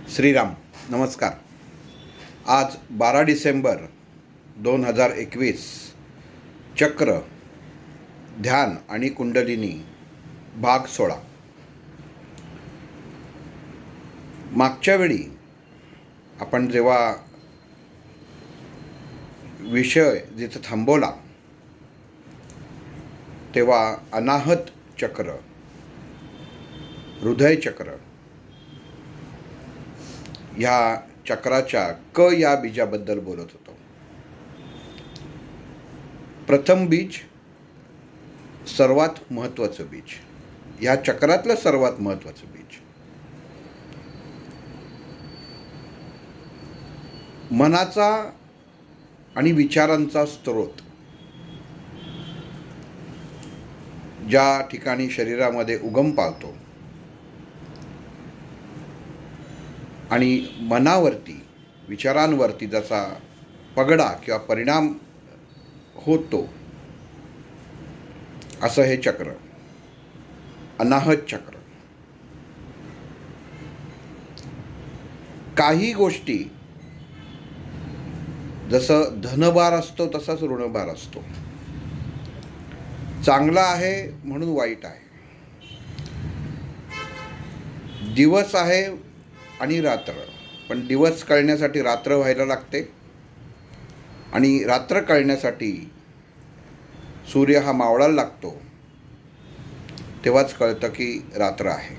श्रीराम नमस्कार. आज 12 डिसेंबर 2021. चक्र, ध्यान आणि कुंडलिनी भाग 16. मागच्या वेळी आपण जेव्हा विषय जिथं थांबवला तेव्हा अनाहत चक्र, हृदय चक्र ह्या चक्राच्या क या बीजाबद्दल बोलत होतो. प्रथम बीज, सर्वात महत्त्वाचं बीज, ह्या चक्रातलं सर्वात महत्त्वाचं बीज. मनाचा आणि विचारांचा स्रोत ज्या ठिकाणी शरीरामध्ये उगम पावतो आणि मनावरती, विचारांवरती ज्याचा पगडा किंवा परिणाम होतो, असं हे चक्र, अनाहत चक्र. काही गोष्टी जसं धनभार असतो तसाच ऋणभार असतो. चांगला आहे म्हणून वाईट आहे, दिवस आहे आणि रात्र, पण दिवस कळण्यासाठी रात्र व्हायला लागते आणि रात्र कळण्यासाठी सूर्य हा मावळायला लागतो, तेव्हाच कळतं की रात्र आहे.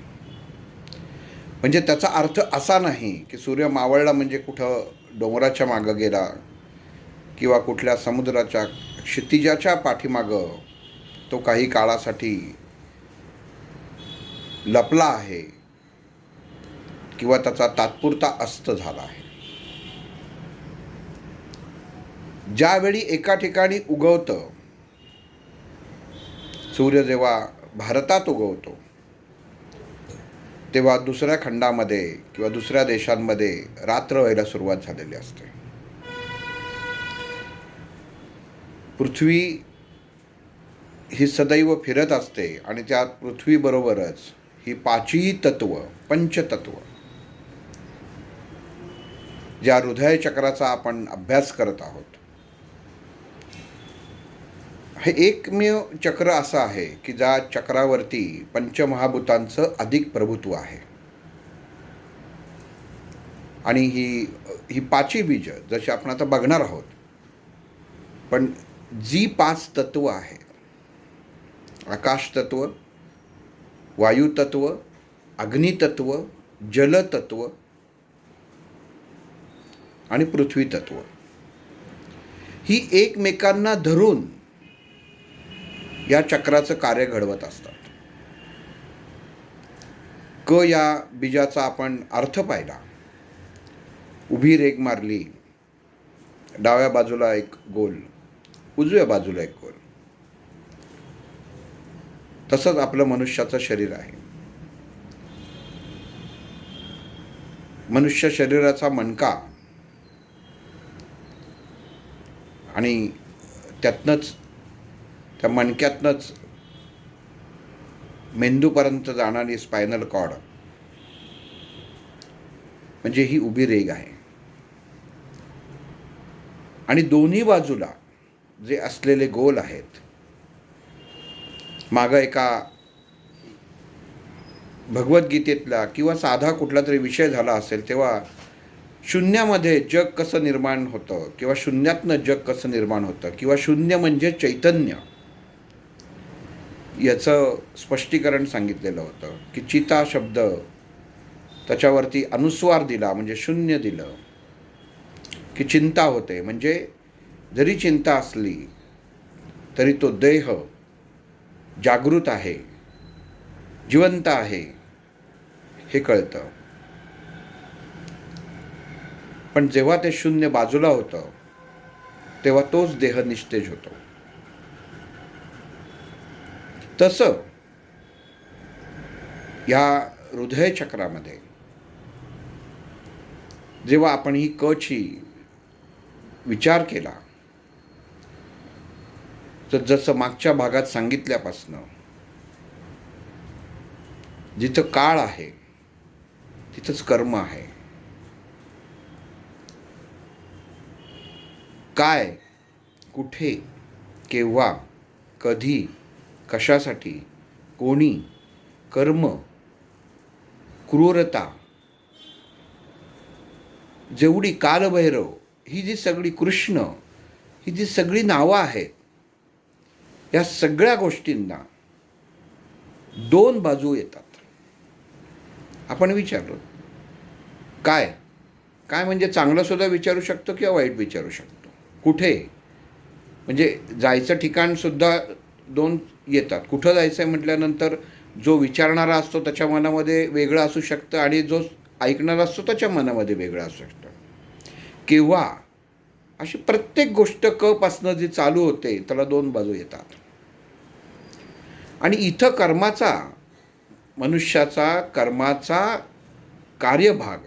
म्हणजे त्याचा अर्थ असा नाही की सूर्य मावळला म्हणजे कुठं डोंगराच्या मागं गेला किंवा कुठल्या समुद्राच्या क्षितिजाच्या पाठीमागं तो काही काळासाठी लपला आहे किंवा त्याचा तात्पुरता अस्त झाला आहे. ज्यावेळी एका ठिकाणी उगवतं, सूर्य जेव्हा भारतात उगवतो तेव्हा दुसऱ्या खंडामध्ये किंवा दुसऱ्या देशांमध्ये रात्र व्हायला सुरुवात झालेली असते. पृथ्वी ही सदैव फिरत असते आणि त्या पृथ्वीबरोबरच ही पाचही तत्व, पंचतत्व, ज्या हृदय चक्राचा आपण अभ्यास करत आहोत, हे एकमेव चक्र असं आहे की ज्या चक्रावरती पंचमहाभूतांचं अधिक प्रभुत्व आहे. आणि ही पाची बीज जशी आपण आता बघणार आहोत, पण जी 5 तत्व आहेत, आकाश तत्व, वायू तत्व, अग्नितत्व, जलतत्व आणि पृथ्वी तत्व, ही एकमेकांना धरून या चक्राचं कार्य घडवत असतात. क या बीजाचा आपण अर्थ पाहिला. उभी रेघ मारली, डाव्या बाजूला एक गोल, उजव्या बाजूला एक गोल. तसंच आपलं मनुष्याचं शरीर आहे. मनुष्य शरीराचा मणका आणि त्यातनंच, त्या मणक्यातनंच मेंदूपर्यंत जाणारी स्पायनल कॉर्ड म्हणजे ही उभी रेघ आहे. आणि दोन्ही बाजूला जे असलेले गोल आहेत, मागं एका भगवद्गीतेतला किंवा साधा कुठला तरी विषय झाला असेल तेव्हा शून्यामध्ये जग कसं निर्माण होतं किंवा शून्यातनं जग कसं निर्माण होतं किंवा शून्य म्हणजे चैतन्य, याचं स्पष्टीकरण सांगितलेलं होतं की चिता शब्द त्याच्यावरती अनुस्वार दिला म्हणजे शून्य दिलं की चिंता होते. म्हणजे जरी चिंता असली तरी तो देह जागृत आहे, जिवंत आहे, हे कळतं. पण जेव्हा ते शून्य बाजूला होतं तेव्हा तोच देह निस्तेज होतो. तसं या हृदय चक्रामध्ये जेव्हा आपण ही कची विचार केला, तर जसं मागच्या भागात सांगितल्यापासनं जिथं काळ आहे तिथंच कर्म आहे. काय, कुठे, केव्हा, कधी, कशासाठी, कोणी, कर्म, क्रूरता, जेवढी कालभैरव, ही जी सगळी कृष्ण, ही जी सगळी नावं आहेत, या सगळ्या गोष्टींना दोन बाजू येतात. आपण विचारलो काय, काय म्हणजे चांगलं सुद्धा विचारू शकतो किंवा वाईट विचारू शकतो. कुठे म्हणजे जायचं ठिकाणसुद्धा दोन येतात. कुठं जायचं आहे म्हटल्यानंतर जो विचारणारा असतो त्याच्या मनामध्ये वेगळं असू शकतं आणि जो ऐकणारा असतो त्याच्या मनामध्ये वेगळं असू शकतं. केव्हा, अशी प्रत्येक गोष्ट क पासनं जी चालू होते त्याला दोन बाजू येतात. आणि इथं कर्माचा, मनुष्याचा कर्माचा कार्यभाग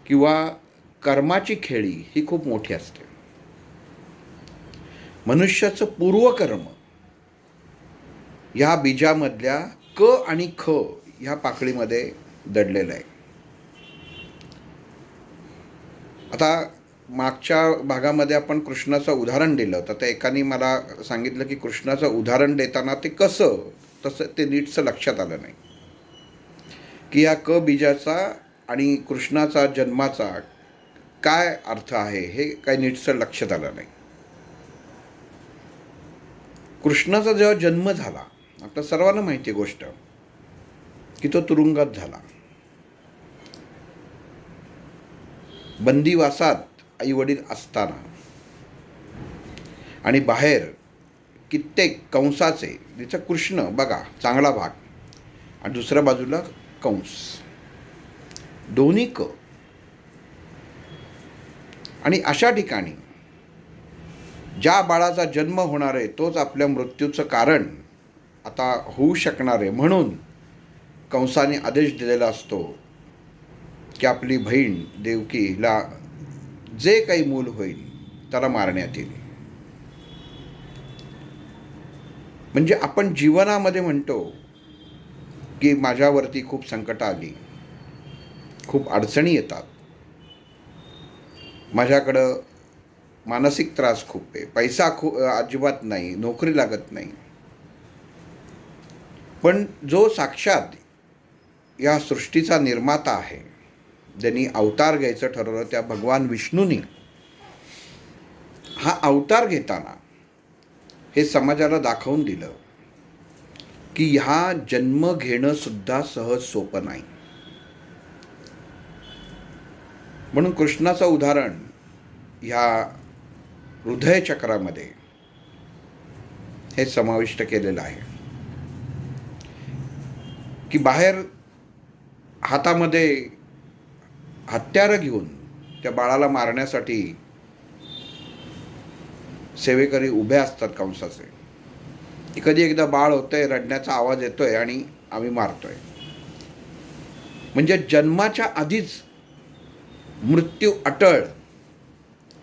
किंवा कर्माची खेळी ही खूप मोठी असते. मनुष्याचं पूर्वकर्म ह्या बीजामधल्या क आणि ख ह्या पाकळीमध्ये दडलेलं आहे. आता मागच्या भागामध्ये आपण कृष्णाचं उदाहरण दिलं होतं. तर एकाने मला सांगितलं की कृष्णाचं उदाहरण देताना ते कसं, तसं ते नीटचं लक्षात आलं नाही की या क बीजाचा आणि कृष्णाचा जन्माचा काय अर्थ आहे, हे काही नीटचं लक्षात आलं नाही. कृष्णाचा जेव्हा जन्म झाला, आपल्या सर्वांना माहिती गोष्ट की तो तुरुंगात झाला. बंदिवासात आई वडील असताना आणि बाहेर कित्येक कंसाचे, जिथं कृष्ण बघा चांगला भाग आणि दुसऱ्या बाजूला कंस, दोन्ही क. आणि अशा ठिकाणी ज्या बाळाचा जन्म होणार आहे तोच आपल्या मृत्यूचं कारण आता होऊ शकणार आहे. म्हणून कंसाने आदेश दिलेला असतो की आपली बहीण देवकीला जे काही मूल होईल त्याला मारण्यात येईल. म्हणजे आपण जीवनामध्ये म्हणतो की माझ्यावरती खूप संकट आली, खूप अडचणी येतात, माझ्याकडं मानसिक त्रास खूप आहे, पैसा अजिबात नाही, नोकरी लागत नाही. पण जो साक्षात या सृष्टीचा निर्माता आहे, ज्यांनी अवतार घ्यायचं ठरवलं, त्या भगवान विष्णूंनी हा अवतार घेताना हे समाजाला दाखवून दिलं की ह्या जन्म घेणं सुद्धा सहज सोपं नाही. म्हणून कृष्णाचं उदाहरण ह्या हृदयचक्रामध्ये हे समाविष्ट केलेलं आहे की बाहेर हातामध्ये हत्यारं घेऊन त्या बाळाला मारण्यासाठी सेवेकरी उभे असतात कंसाचे. कधी एकदा बाळ होतंय, रडण्याचा आवाज येतोय आणि आम्ही मारतोय. म्हणजे जन्माच्या आधीच मृत्यू अटळ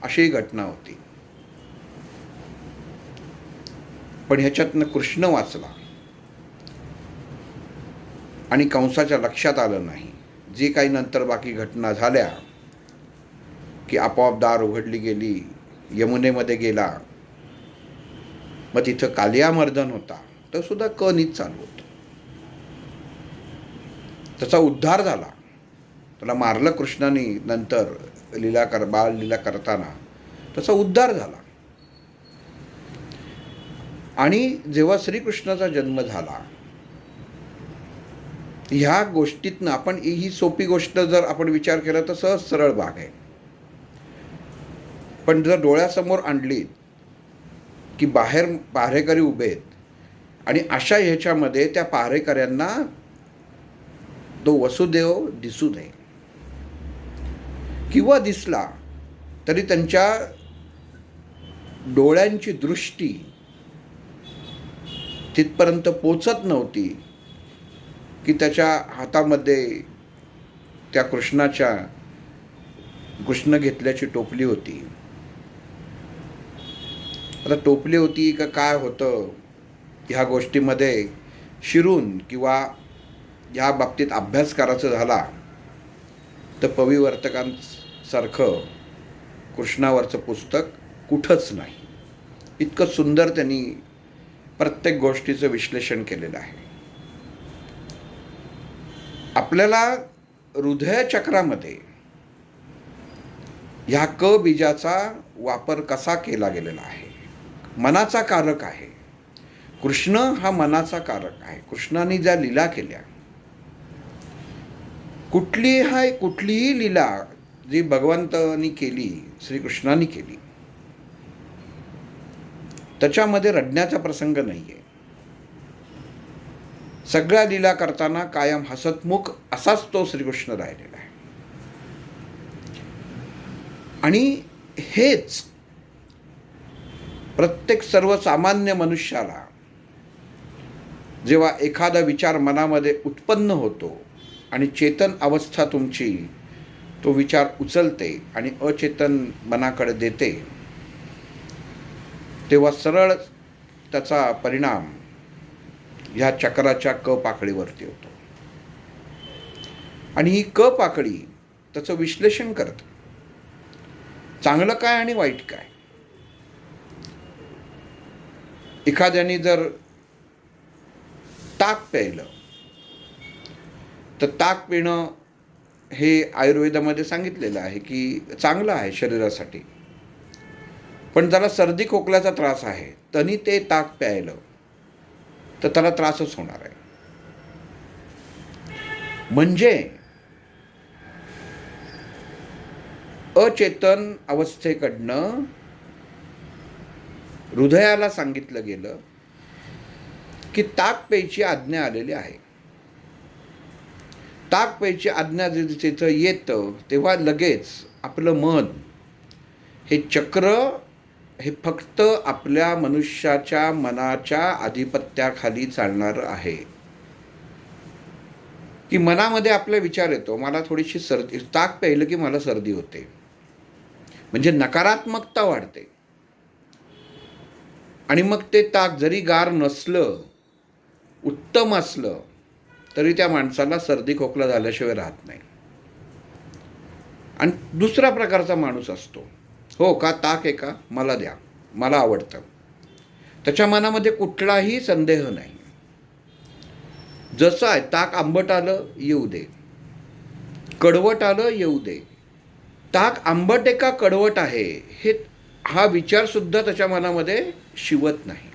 अशी घटना होती. पण ह्याच्यातनं कृष्ण वाचला आणि कंसाच्या लक्षात आलं नाही. जे काही नंतर बाकी घटना झाल्या की आपोआप दार उघडली गेली, यमुनेमध्ये गेला, मग तिथं कालियामर्दन होता, तर सुद्धा नीच चालू होतं. त्याचा उद्धार झाला, त्याला मारलं कृष्णाने नंतर बाळ लीला करताना, त्याचा उद्धार झाला. आणि जेव्हा श्रीकृष्णाचा जन्म झाला, ह्या गोष्टीतनं आपण, ही सोपी गोष्ट जर आपण विचार केला तर सहज सरळ भाग आहे. पण जर डोळ्यासमोर आणली की बाहेर पहारेकरी उभे आहेत आणि अशा ह्याच्यामध्ये त्या पहारेकऱ्यांना तो वसुदेव दिसू नये किंवा दिसला तरी त्यांच्या डोळ्यांची दृष्टी तिथपर्यंत पोचत नव्हती की त्याच्या हातामध्ये त्या कृष्ण घेतल्याची टोपली होती. आता टोपली होती का काय होतं, ह्या गोष्टीमध्ये शिरून किंवा ह्या बाबतीत अभ्यास करायचा झाला तर पविवर्तकांसारखं कृष्णावरचं पुस्तक कुठंच नाही. इतकं सुंदर त्यांनी प्रत्येक गोष्टीचं विश्लेषण केलेलं आहे. आपल्याला हृदयचक्रामध्ये ह्या क बीजाचा वापर कसा केला गेलेला आहे. मनाचा कारक आहे. कृष्ण हा मनाचा कारक आहे. कृष्णाने ज्या लीला केल्या, कुठलीही लीला जी भगवंतांनी केली, श्रीकृष्णाने केली, त्याच्यामध्ये रडण्याचा प्रसंग नाही आहे. सगळ्या लीला करताना कायम हसतमुख असाच तो श्रीकृष्ण राहिलेला आहे. आणि हेच प्रत्येक सर्वसामान्य मनुष्याला जेव्हा एखादा विचार मनामध्ये उत्पन्न होतो आणि चेतन अवस्था तुमची तो विचार उचलते आणि अचेतन मनाकडे देते, तेव्हा सरळ त्याचा परिणाम ह्या चक्राच्या क पाकळीवरती होतो. आणि ही क पाकळी त्याचं विश्लेषण करते, चांगलं काय आणि वाईट काय. एखाद्याने जर ताक प्यायलं तर ताक पिणं हे आयुर्वेदामध्ये सांगितलेलं आहे की चांगलं आहे शरीरासाठी. पण ज्याला सर्दी खोकल्याचा त्रास आहे त्यांनी ते ताक प्यायलं तर त्याला त्रासच होणार आहे. म्हणजे अचेतन अवस्थेकडनं हृदयाला सांगितलं गेलं की ताक प्यायची आज्ञा आलेली आहे. ताक प्यायची आज्ञा जिथं येतं तेव्हा लगेच आपलं मन हे चक्र हे फक्त आपल्या मनुष्याच्या मनाच्या आधिपत्याखाली चालणारं आहे. की मनामध्ये आपला विचार येतो, मला थोडीशी सर्दी, ताक प्यायलं की मला सर्दी होते, म्हणजे नकारात्मकता वाढते. आणि मग ते ताक जरी गार नसलं, उत्तम असलं, तरी त्या माणसाला सर्दी खोकला झाल्याशिवाय राहत नाही. आणि दुसरा प्रकारचा माणूस असतो, हो का ताक आहे का, मला द्या, मला आवडतं. त्याच्या मनामध्ये कुठलाही संदेह नाही. जसं आहे, ताक आंबट आलं येऊ दे, कडवट आलं येऊ दे, ताक आंबट आहे का कडवट आहे हा विचारसुद्धा त्याच्या मनामध्ये शिवत नाही.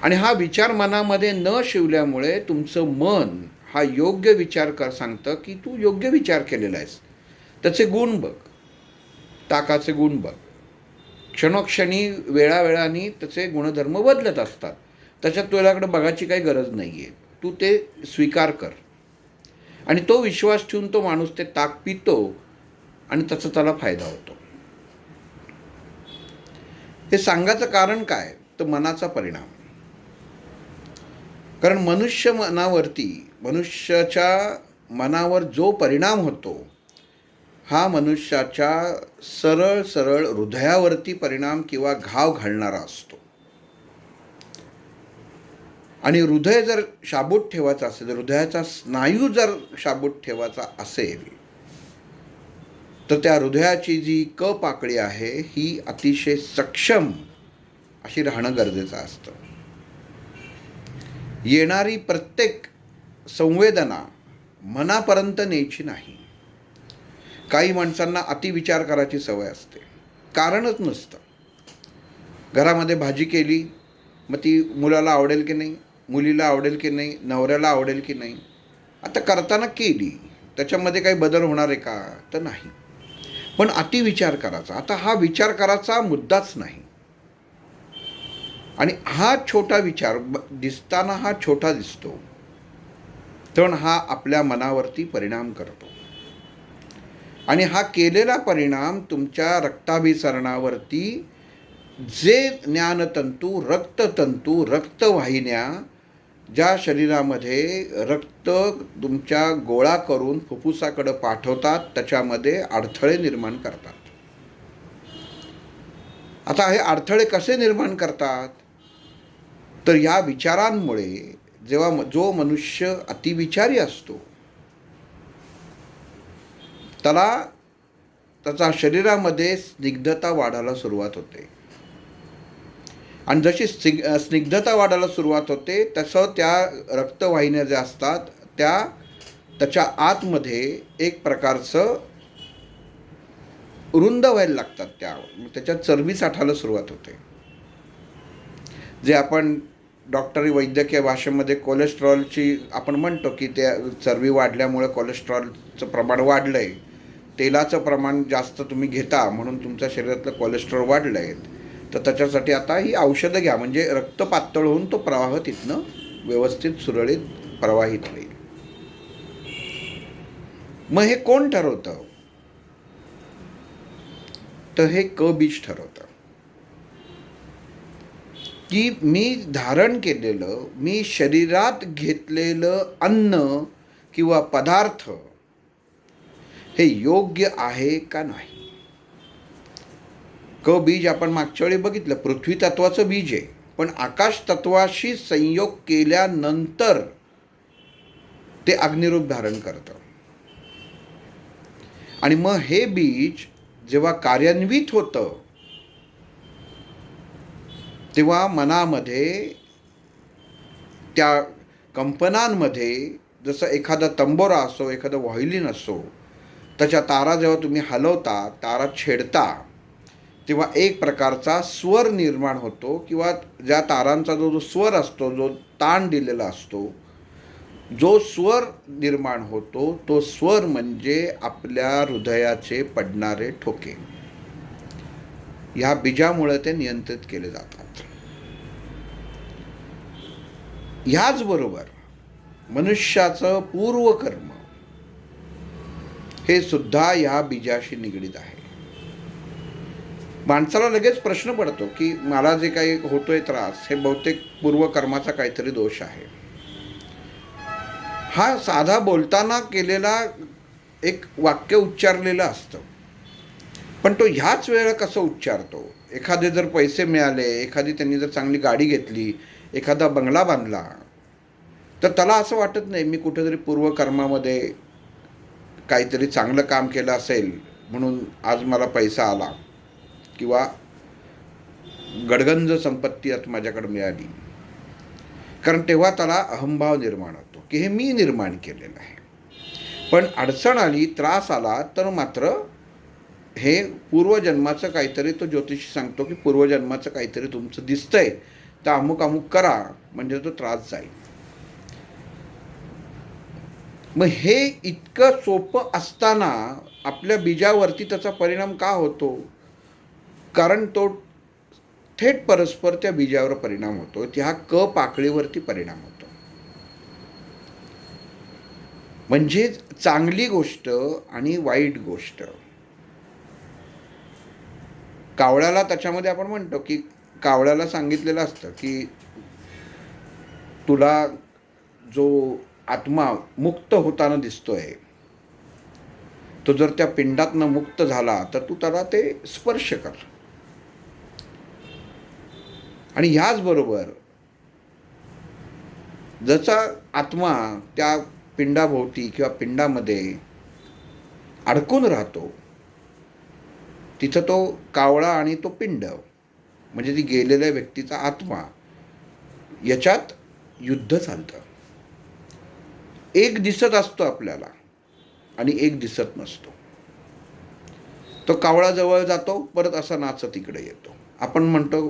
आणि हा विचार मनामध्ये न शिवल्यामुळे तुमचं मन हा योग्य विचार सांगतं की तू योग्य विचार केलेला आहेस. त्याचे गुण बघ, ताकाचे गुण बघ. क्षणोक्षणी वेळावेळाने त्याचे गुणधर्म बदलत असतात. त्याच्यात तुझ्याकडे बघायची काही गरज नाही आहे. तू ते स्वीकार कर. आणि तो विश्वास ठेवून तो माणूस ते ताक पितो आणि त्याचा त्याला फायदा होतो. हे सांगायचं कारण काय, तर मनाचा परिणाम. कारण मनुष्याच्या मनावर जो परिणाम होतो हा मनुष्याच्या सरळ सरळ हृदयावरती परिणाम किंवा घाव घालणारा असतो. आणि हृदय जर शाबूत ठेवायचा असेल, हृदयाचा स्नायू जर शाबूत ठेवायचा असेल, तर त्या हृदयाची जी क पाकळी आहे ही अतिशय सक्षम अशी राहणं गरजेचं असतं. येणारी प्रत्येक संवेदना मनापर्यंत न्यायची नाही. काही माणसांना अतिविचार करायची सवय असते, कारणच नसतं. घरामध्ये भाजी केली, मग ती मुलाला आवडेल की नाही, मुलीला आवडेल की नाही, नवऱ्याला आवडेल की नाही. आता करताना केली, त्याच्यामध्ये काही बदल होणार आहे का, तर नाही. पण अतिविचार करायचा, आता हा विचार करायचा मुद्दाच नाही. आणि हा छोटा विचार दिसताना हा छोटा दिसतो, पण हा आपल्या मनावरती परिणाम करतो. आणि हा केलेला परिणाम तुमच्या रक्ताभिसरणावरती जे ज्ञानतंतू, रक्ततंतू, रक्तवाहिन्या ज्या शरीरामध्ये रक्त तुमच्या गोळा करून फुफ्फुसाकडे पाठवतात, त्याच्यामध्ये अडथळे निर्माण करतात. आता हे अडथळे कसे निर्माण करतात, तर या विचारांमुळे जेव्हा जो मनुष्य अतिविचारी असतो त्याला त्याचा शरीरामध्ये स्निग्धता वाढायला सुरुवात होते. आणि जशी स्निग्धता वाढायला सुरुवात होते तसं त्या रक्तवाहिन्या ज्या असतात त्याच्या आतमध्ये एक प्रकारचं रुंद व्हायला लागतात, त्याच्यात चरबी साठायला सुरुवात होते. जे आपण डॉक्टरी वैद्यकीय भाषेमध्ये कोलेस्ट्रॉलची आपण म्हणतो की त्या चरबी वाढल्यामुळे कोलेस्ट्रॉलचं प्रमाण वाढलं आहे, तेलाचं प्रमाण जास्त तुम्ही घेता म्हणून तुमच्या शरीरातलं कोलेस्ट्रॉल वाढलं आहे, तर त्याच्यासाठी आता ही औषधं घ्या म्हणजे रक्त पातळ होऊन तो प्रवाह तिथनं व्यवस्थित सुरळीत प्रवाहित होईल. मग हे कोण ठरवतं? तर हे क बीज ठरवतं की मी धारण केलेलं, मी शरीरात घेतलेलं अन्न किंवा पदार्थ हे योग्य आहे का नाही. क बीज आपण मागच्या वेळी बघितलं, पृथ्वी तत्वाचं बीज आहे, पण आकाश तत्वाशी संयोग केल्यानंतर ते अग्निरूप धारण करतं. आणि मग हे बीज जेव्हा कार्यान्वित होतं तेव्हा मनामध्ये त्या कंपनांमध्ये जसं एखादा तंबोरा असो, एखादं व्हायोलिन असो, त्याच्या तारा जेव्हा तुम्ही हलवता, तारा छेडता, तेव्हा एक प्रकारचा स्वर निर्माण होतो किंवा ज्या तारांचा जो स्वर असतो, जो ताण दिलेला असतो, जो स्वर निर्माण होतो तो स्वर म्हणजे आपल्या हृदयाचे पडणारे ठोके. ह्या बीजामुळे ते नियंत्रित केले जातात. ह्याचबरोबर मनुष्याचं पूर्वकर्म हे सुद्धा ह्या बीजाशी निगडीत आहे. माणसाला लगेच प्रश्न पडतो की मला जे काही होतोय त्रास, हे बहुतेक पूर्वकर्माचा काहीतरी दोष आहे. हा साधा बोलताना केलेला एक वाक्य उच्चारलेलं असतं, पण तो ह्याच वेळेला कसं उच्चारतो. एखादे जर पैसे मिळाले, एखादी त्यांनी जर चांगली गाडी घेतली, एखादा बंगला बांधला, तर त्याला असं वाटत नाही मी कुठेतरी पूर्वकर्मामध्ये काहीतरी चांगलं काम केलं असेल म्हणून आज मला पैसा आला किंवा गडगंज संपत्ती आता माझ्याकडे मिळाली. कारण तेव्हा त्याला अहंभाव निर्माण होतो की हे मी निर्माण केलेलं आहे. पण अडचण आली, त्रास आला, तर मात्र हे पूर्वजन्माचं काहीतरी तो ज्योतिषी सांगतो की पूर्वजन्माचं काहीतरी तुमचं दिसतंय, तर अमुक अमुक करा म्हणजे तो त्रास जाईल. मग हे इतकं सोपं असताना आपल्या बीजावरती त्याचा परिणाम का होतो? कारण तो थेट परस्पर त्या बीजावर परिणाम होतो, त्या क पाकळीवरती परिणाम होतो. म्हणजे चांगली गोष्ट आणि वाईट गोष्ट. कावळ्याला त्याच्यामध्ये आपण म्हणतो की कावळ्याला सांगितलेलं असतं की तुला जो आत्मा मुक्त होताना दिसतोय, तो जर त्या पिंडातनं मुक्त झाला तर तू त्याला ते स्पर्श कर. आणि ह्याचबरोबर जसा आत्मा त्या पिंडाभोवती किंवा पिंडामध्ये अडकून राहतो, तिथं तो कावळा आणि तो पिंड म्हणजे ती गेलेल्या व्यक्तीचा आत्मा याच्यात युद्ध चालतं. एक दिसत असतो आपल्याला आणि एक दिसत नसतो. तो कावळा जवळ जातो, परत असा नाचत इकडे येतो. आपण म्हणतो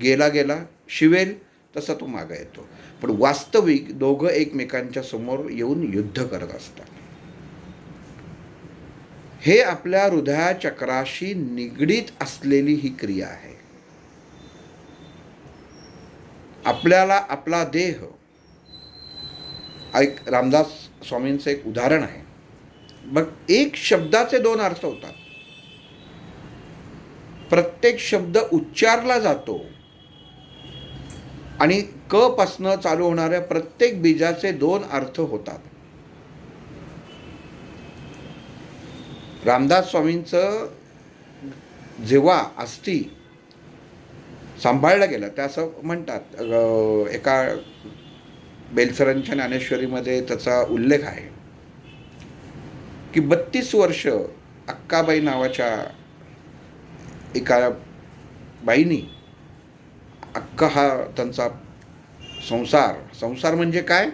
गेला गेला शिवेल, तसा तो मागे येतो. पण वास्तविक दोघं एकमेकांच्या समोर येऊन युद्ध करत असतात. हे आपल्या हृदयाचक्राशी निगडीत असलेली ही क्रिया आहे. आपल्याला आपला देह, एक रामदास स्वामींचं एक उदाहरण आहे बघ. एक शब्दाचे दोन अर्थ होतात. प्रत्येक शब्द उच्चारला जातो आणि क पासनं चालू होणाऱ्या प्रत्येक बीजाचे दोन अर्थ होतात. रामदास स्वामींचं जेव्हा अस्थी सांभाळलं गेलं, त्या असं म्हणतात, एका बेलसरांच्या ज्ञानेश्वरीमध्ये त्याचा उल्लेख आहे की 32 वर्ष अक्काबाई नावाच्या एका बाईनी अक्का हा त्यांचा संसार म्हणजे काय,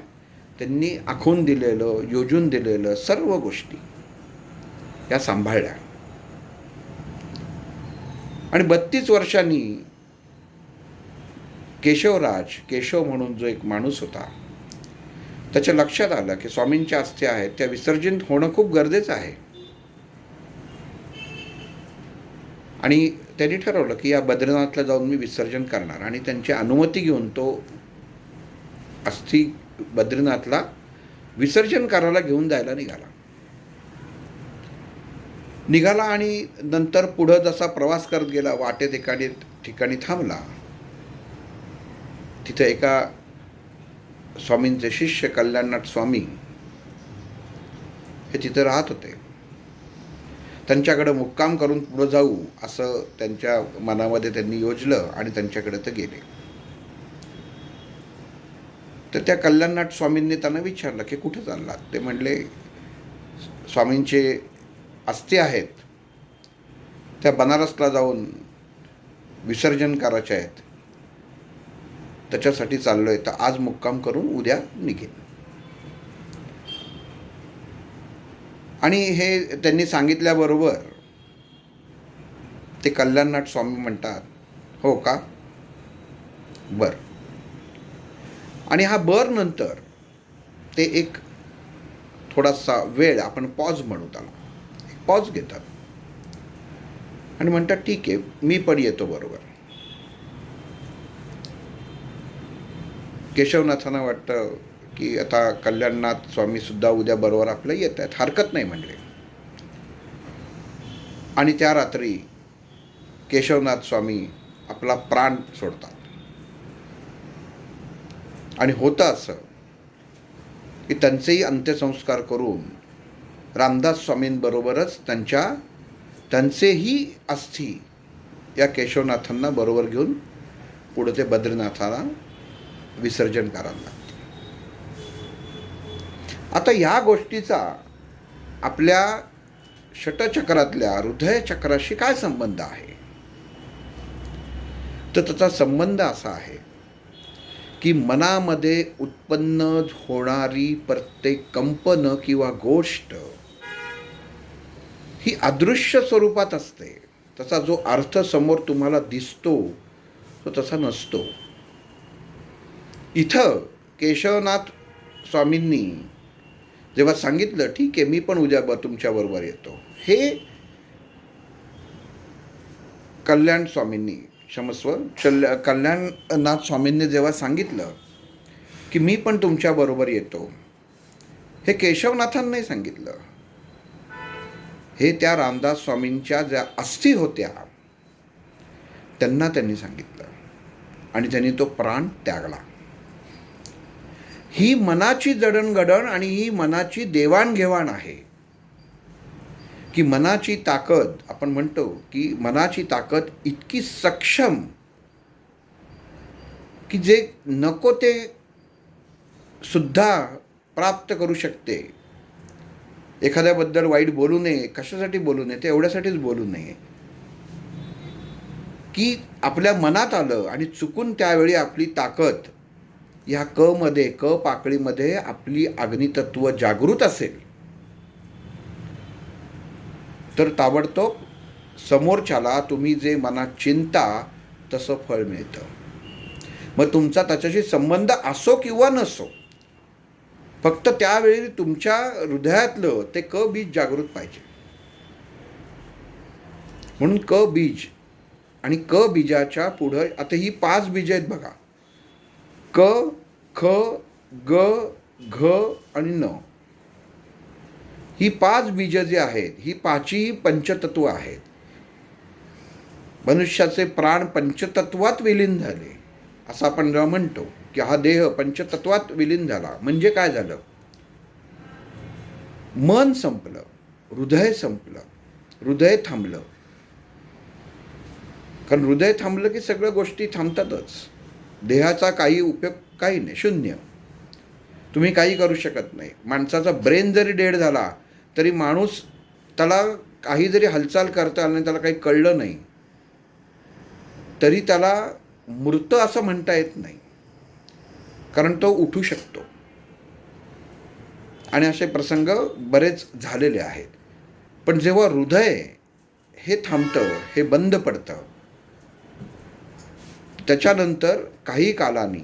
त्यांनी आखून दिलेलं, योजून दिलेलं सर्व गोष्टी या सांभाळल्या. आणि 32 वर्षांनी केशव म्हणून जो एक माणूस होता, त्याच्या लक्षात आलं की स्वामींच्या अस्थ्या आहेत त्या विसर्जन होणं खूप गरजेचं आहे. आणि त्यांनी ठरवलं की या बद्रीनाथला जाऊन मी विसर्जन करणार, आणि त्यांची अनुमती घेऊन तो अस्थी बद्रीनाथला विसर्जन करायला घेऊन जायला निघाला. आणि नंतर पुढं जसा प्रवास करत गेला, वाटेत एका ठिकाणी थांबला. तिथे एका स्वामींचे शिष्य कल्याणनाथ स्वामी हे तिथे राहत होते. त्यांच्याकडे मुक्काम करून पुढं जाऊ असं त्यांच्या मनामध्ये त्यांनी योजलं आणि त्यांच्याकडे ते गेले. तर त्या कल्याणनाथ स्वामींनी त्यांना विचारलं की कुठे चाललात. ते म्हणले स्वामींचे अस्थी आहेत त्या बनारसला जाऊन विसर्जन करायचे आहेत, त्याच्यासाठी चाललोय, तर आज मुक्काम करून उद्या निघेन. आणि हे त्यांनी सांगितल्याबरोबर ते कल्याणनाथ स्वामी म्हणतात, हो का, बर. आणि हा बर नंतर ते एक थोडासा वेळ, आपण पॉज म्हणू त्याला, पॉज घेतात आणि म्हणतात ठीक आहे मी पण येतो बरोबर. केशवनाथांना वाटतं की आता कल्याणनाथ स्वामीसुद्धा उद्या बरोबर आपलं येत आहेत, हरकत नाही म्हणले. आणि त्या रात्री केशवनाथ स्वामी आपला प्राण सोडतात. आणि होतं असं की त्यांचेही अंत्यसंस्कार करून रामदास स्वामींबरोबरच त्यांचेही अस्थी या केशवनाथांना बरोबर घेऊन पुढे ते बद्रीनाथाला विसर्जन करायला लागते. आता या गोष्टीचा आपल्या षटचक्रातल्या हृदयचक्राशी काय संबंध आहे, तर त्याचा संबंध असा आहे की मनामध्ये उत्पन्न होणारी प्रत्येक कंपन किंवा गोष्ट ही अदृश्य स्वरूपात असते. त्याचा जो अर्थ समोर तुम्हाला दिसतो तो तसा नसतो. इथं केशवनाथ स्वामींनी जेव्हा सांगितलं ठीक आहे मी पण उद्या तुमच्याबरोबर येतो, हे कल्याणनाथ स्वामींनी जेव्हा सांगितलं की मी पण तुमच्याबरोबर येतो, हे केशवनाथांनी नाही सांगितलं, हे त्या रामदास स्वामींच्या ज्या अस्थी होत्या त्यांनी सांगितलं. आणि त्यांनी तो प्राण त्यागला. ही मनाची जडणघडण आणि ही मनाची देवाणघेवाण आहे की मनाची ताकद, आपण म्हणतो की मनाची ताकद इतकी सक्षम की जे नको ते सुद्धा प्राप्त करू शकते. एखाद्याबद्दल वाईट बोलू नये, कशासाठी बोलू नये, ते एवढ्यासाठीच बोलू नये की आपल्या मनात आलं आणि चुकून त्यावेळी आपली ताकद ह्या क पाकळीमध्ये आपली अग्नितत्व जागृत असेल तर ताबडतोब समोरच्याला तुम्ही जे मनात चिंता तसं फळ मिळतं. मग तुमचा त्याच्याशी संबंध असो किंवा नसो, फक्त त्यावेळी तुमच्या हृदयातलं ते क बीज जागृत पाहिजे. म्हणून क बीज आणि क बीजाच्या पुढं आता ही 5 बीज आहेत बघा, क, ख, ग, घ आणि न. ही 5 बीज जी आहेत ही 5ही पंचतत्व आहेत. मनुष्याचे प्राण पंचतत्वात विलीन झाले असं आपण जेव्हा म्हणतो की हा देह पंचतत्वात विलीन झाला, म्हणजे काय झालं, मन संपलं, हृदय संपलं, हृदय थांबलं. कारण हृदय थांबलं की सगळ्या गोष्टी थांबतातच. देहाचा काही उपयोग काही नाही, शून्य. तुम्ही काही करू शकत नाही. माणसाचा ब्रेन जरी डेड झाला तरी माणूस त्याला काही जरी हालचाल करता आली आणि त्याला काही कळलं नाही तरी त्याला मृत असं म्हणता येत नाही, कारण तो उठू शकतो. आणि असे प्रसंग बरेच झालेले आहेत. पण जेव्हा हृदय हे थांबतं, हे बंद पडतं, त्याच्यानंतर काही कालानी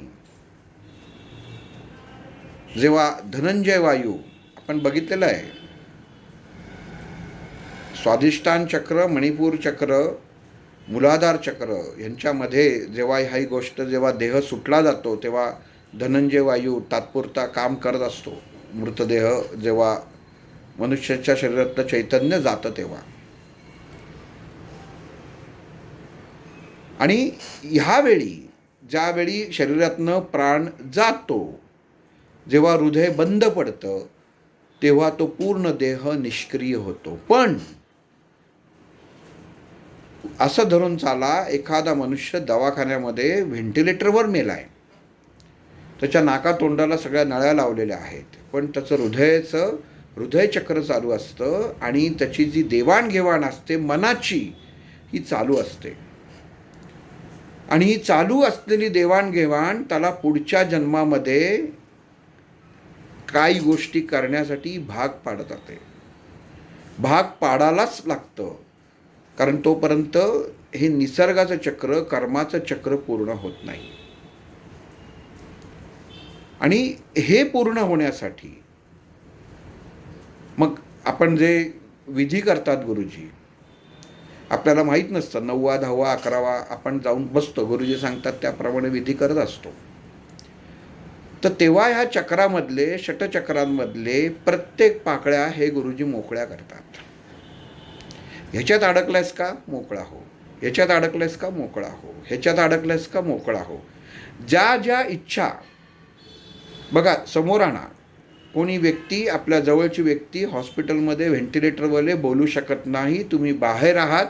जेव्हा धनंजय वायू आपण बघितलेलं आहे, स्वाधिष्ठान चक्र, मणिपूर चक्र, मूलाधार चक्र यांच्यामध्ये जेव्हा ही गोष्ट, जेव्हा देह सुटला जातो तेव्हा धनंजय वायू तात्पुरता काम करत असतो. मृतदेह जेव्हा मनुष्याच्या शरीरातलं चैतन्य जातं तेव्हा. आणि ह्यावेळी ज्यावेळी शरीरातनं प्राण जातो, जेव्हा हृदय बंद पडतं तेव्हा तो पूर्ण देह निष्क्रिय होतो. पण असं धरून चाला, एखादा मनुष्य दवाखान्यामध्ये व्हेंटिलेटरवर मेलाय, त्याच्या नाकातोंडाला सगळ्या नळ्या लावलेल्या आहेत, पण त्याचं हृदयचक्र चालू असतं आणि त्याची जी देवाणघेवाण असते मनाची, ही चालू असते. आणि ही चालू असलेली देवाणघेवाण त्याला पुढच्या जन्मामध्ये काही गोष्टी करण्यासाठी भाग पाडत जाते. भाग पाडायलाच लागतं, कारण तोपर्यंत हे निसर्गाचं चक्र, कर्माचं चक्र पूर्ण होत नाही. आणि हे पूर्ण होण्यासाठी मग आपण जे विधी करतात गुरुजी, आपल्याला माहीत नसतं, 9वा 10वा 11वा आपण जाऊन बसतो, गुरुजी सांगतात त्याप्रमाणे विधी करत असतो. तर तेव्हा ह्या चक्रामधले, षटचक्रांमधले प्रत्येक पाकळ्या हे गुरुजी मोकळ्या करतात. ह्याच्यात अडकलायस का, मोकळा हो. ह्याच्यात अडकलायस का, मोकळा हो. ह्याच्यात अडकलायस का, मोकळा हो. ज्या ज्या इच्छा, बघा समोर आणा, कोणी व्यक्ती, आपल्या जवळची व्यक्ती हॉस्पिटलमध्ये व्हेंटिलेटरवाले बोलू शकत नाही, तुम्ही बाहेर आहात,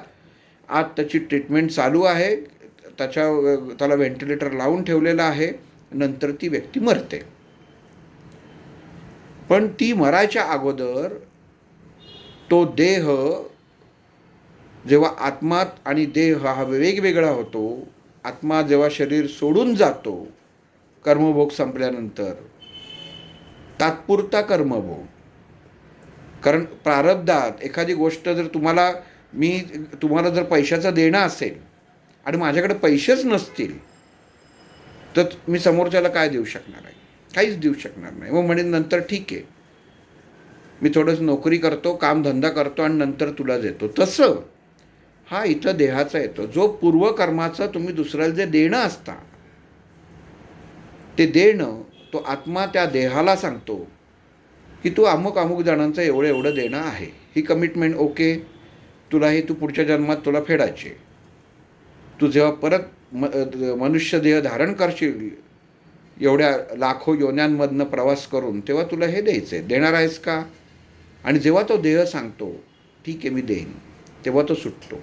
आत त्याची ट्रीटमेंट चालू आहे, त्याला व्हेंटिलेटर लावून ठेवलेलं आहे, नंतर ती व्यक्ती मरते. पण ती मरायच्या अगोदर तो देह, जेव्हा आत्मा आणि देह हा वेगवेगळा होतो, आत्मा जेव्हा शरीर सोडून जातो कर्मभोग संपल्यानंतर, तात्पुरता कर्मभोग, कारण प्रारब्धात एखादी गोष्ट जर तुम्हाला जर पैशाचं देणं असेल आणि माझ्याकडे पैसेच नसतील तर मी समोरच्याला काय देऊ शकणार आहे, काहीच देऊ शकणार नाही. मग म्हणेन नंतर ठीक आहे, मी थोडंसं नोकरी करतो, कामधंदा करतो आणि नंतर तुला देतो. तसं हा इथं देहाचा येतो. जो पूर्वकर्माचं तुम्ही दुसऱ्याला जे देणं असता, ते देणं तो आत्मा त्या देहाला सांगतो की तू अमुक अमुक जणांचं एवढं देणं आहे, ही कमिटमेंट ओके, तुला हे तू पुढच्या जन्मात तुला फेडायचे. तू जेव्हा परत मनुष्य देह धारण करशील, एवढ्या लाखो योन्यांमधनं प्रवास करून, तेव्हा तुला हे द्यायचं आहे, देणार आहेस का. आणि जेव्हा तो देह सांगतो ठीक आहे मी देईन, तेव्हा तो सुटतो.